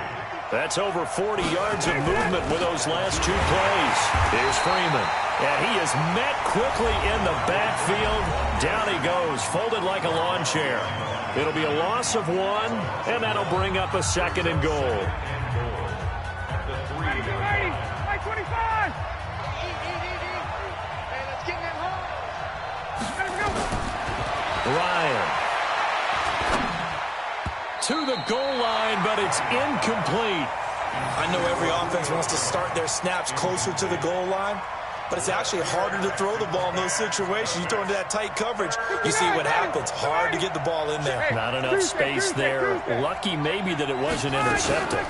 That's over 40 yards of movement with those last 2 plays. Here's Freeman. And he is met quickly in the backfield. Down he goes, folded like a lawn chair. It'll be a loss of 1, and that'll bring up a 2nd and goal. Ryan to the goal line, but it's incomplete. I know every offense wants to start their snaps closer to the goal line, but it's actually harder to throw the ball in those situations. You throw into that tight coverage, you see what happens. Hard to get the ball in there. Not enough space there. Lucky maybe that it wasn't intercepted.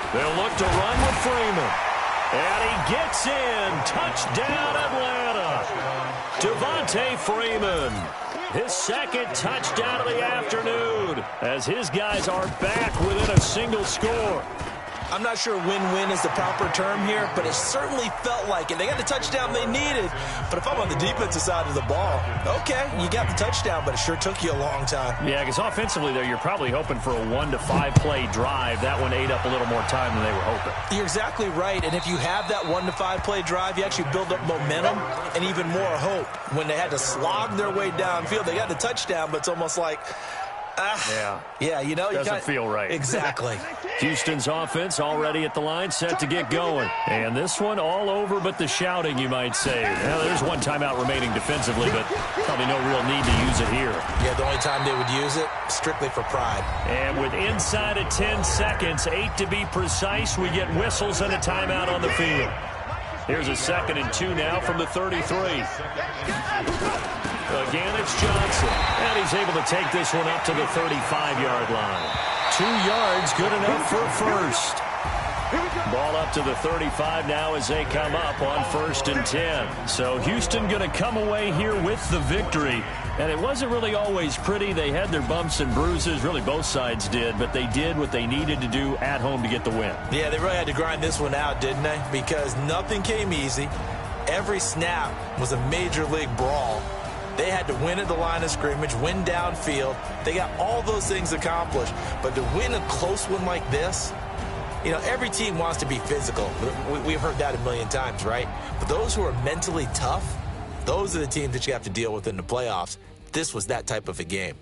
They'll look to run with Freeman. And he gets in. Touchdown, Atlanta. Devontae Freeman. His 2nd touchdown of the afternoon as his guys are back within a single score. I'm not sure win-win is the proper term here, but it certainly felt like it. They got the touchdown they needed, but if I'm on the defensive side of the ball, okay, you got the touchdown, but it sure took you a long time. Yeah, because offensively there, you're probably hoping for a 1 to 5 play drive. That one ate up a little more time than they were hoping. You're exactly right, and if you have that 1 to 5 play drive, you actually build up momentum and even more hope. When they had to slog their way downfield, they got the touchdown, but it's almost like... Yeah, you know, doesn't feel right. Exactly. Houston's offense already at the line, set to get going. And this one all over but the shouting, you might say. Now, there's one timeout remaining defensively, but probably no real need to use it here. Yeah, the only time they would use it, strictly for pride. And with inside of 10 seconds, 8 to be precise, we get whistles and a timeout on the field. Here's a 2nd and 2 now from the 33. Again, it's Johnson. And he's able to take this one up to the 35-yard line. 2 yards, good enough for 1st. Ball up to the 35 now as they come up on 1st and 10. So Houston going to come away here with the victory. And it wasn't really always pretty. They had their bumps and bruises. Really, both sides did. But they did what they needed to do at home to get the win. Yeah, they really had to grind this one out, didn't they? Because nothing came easy. Every snap was a major league brawl. They had to win at the line of scrimmage, win downfield. They got all those things accomplished. But to win a close one like this, you know, every team wants to be physical. We've heard that a million times, right? But those who are mentally tough, those are the teams that you have to deal with in the playoffs. This was that type of a game.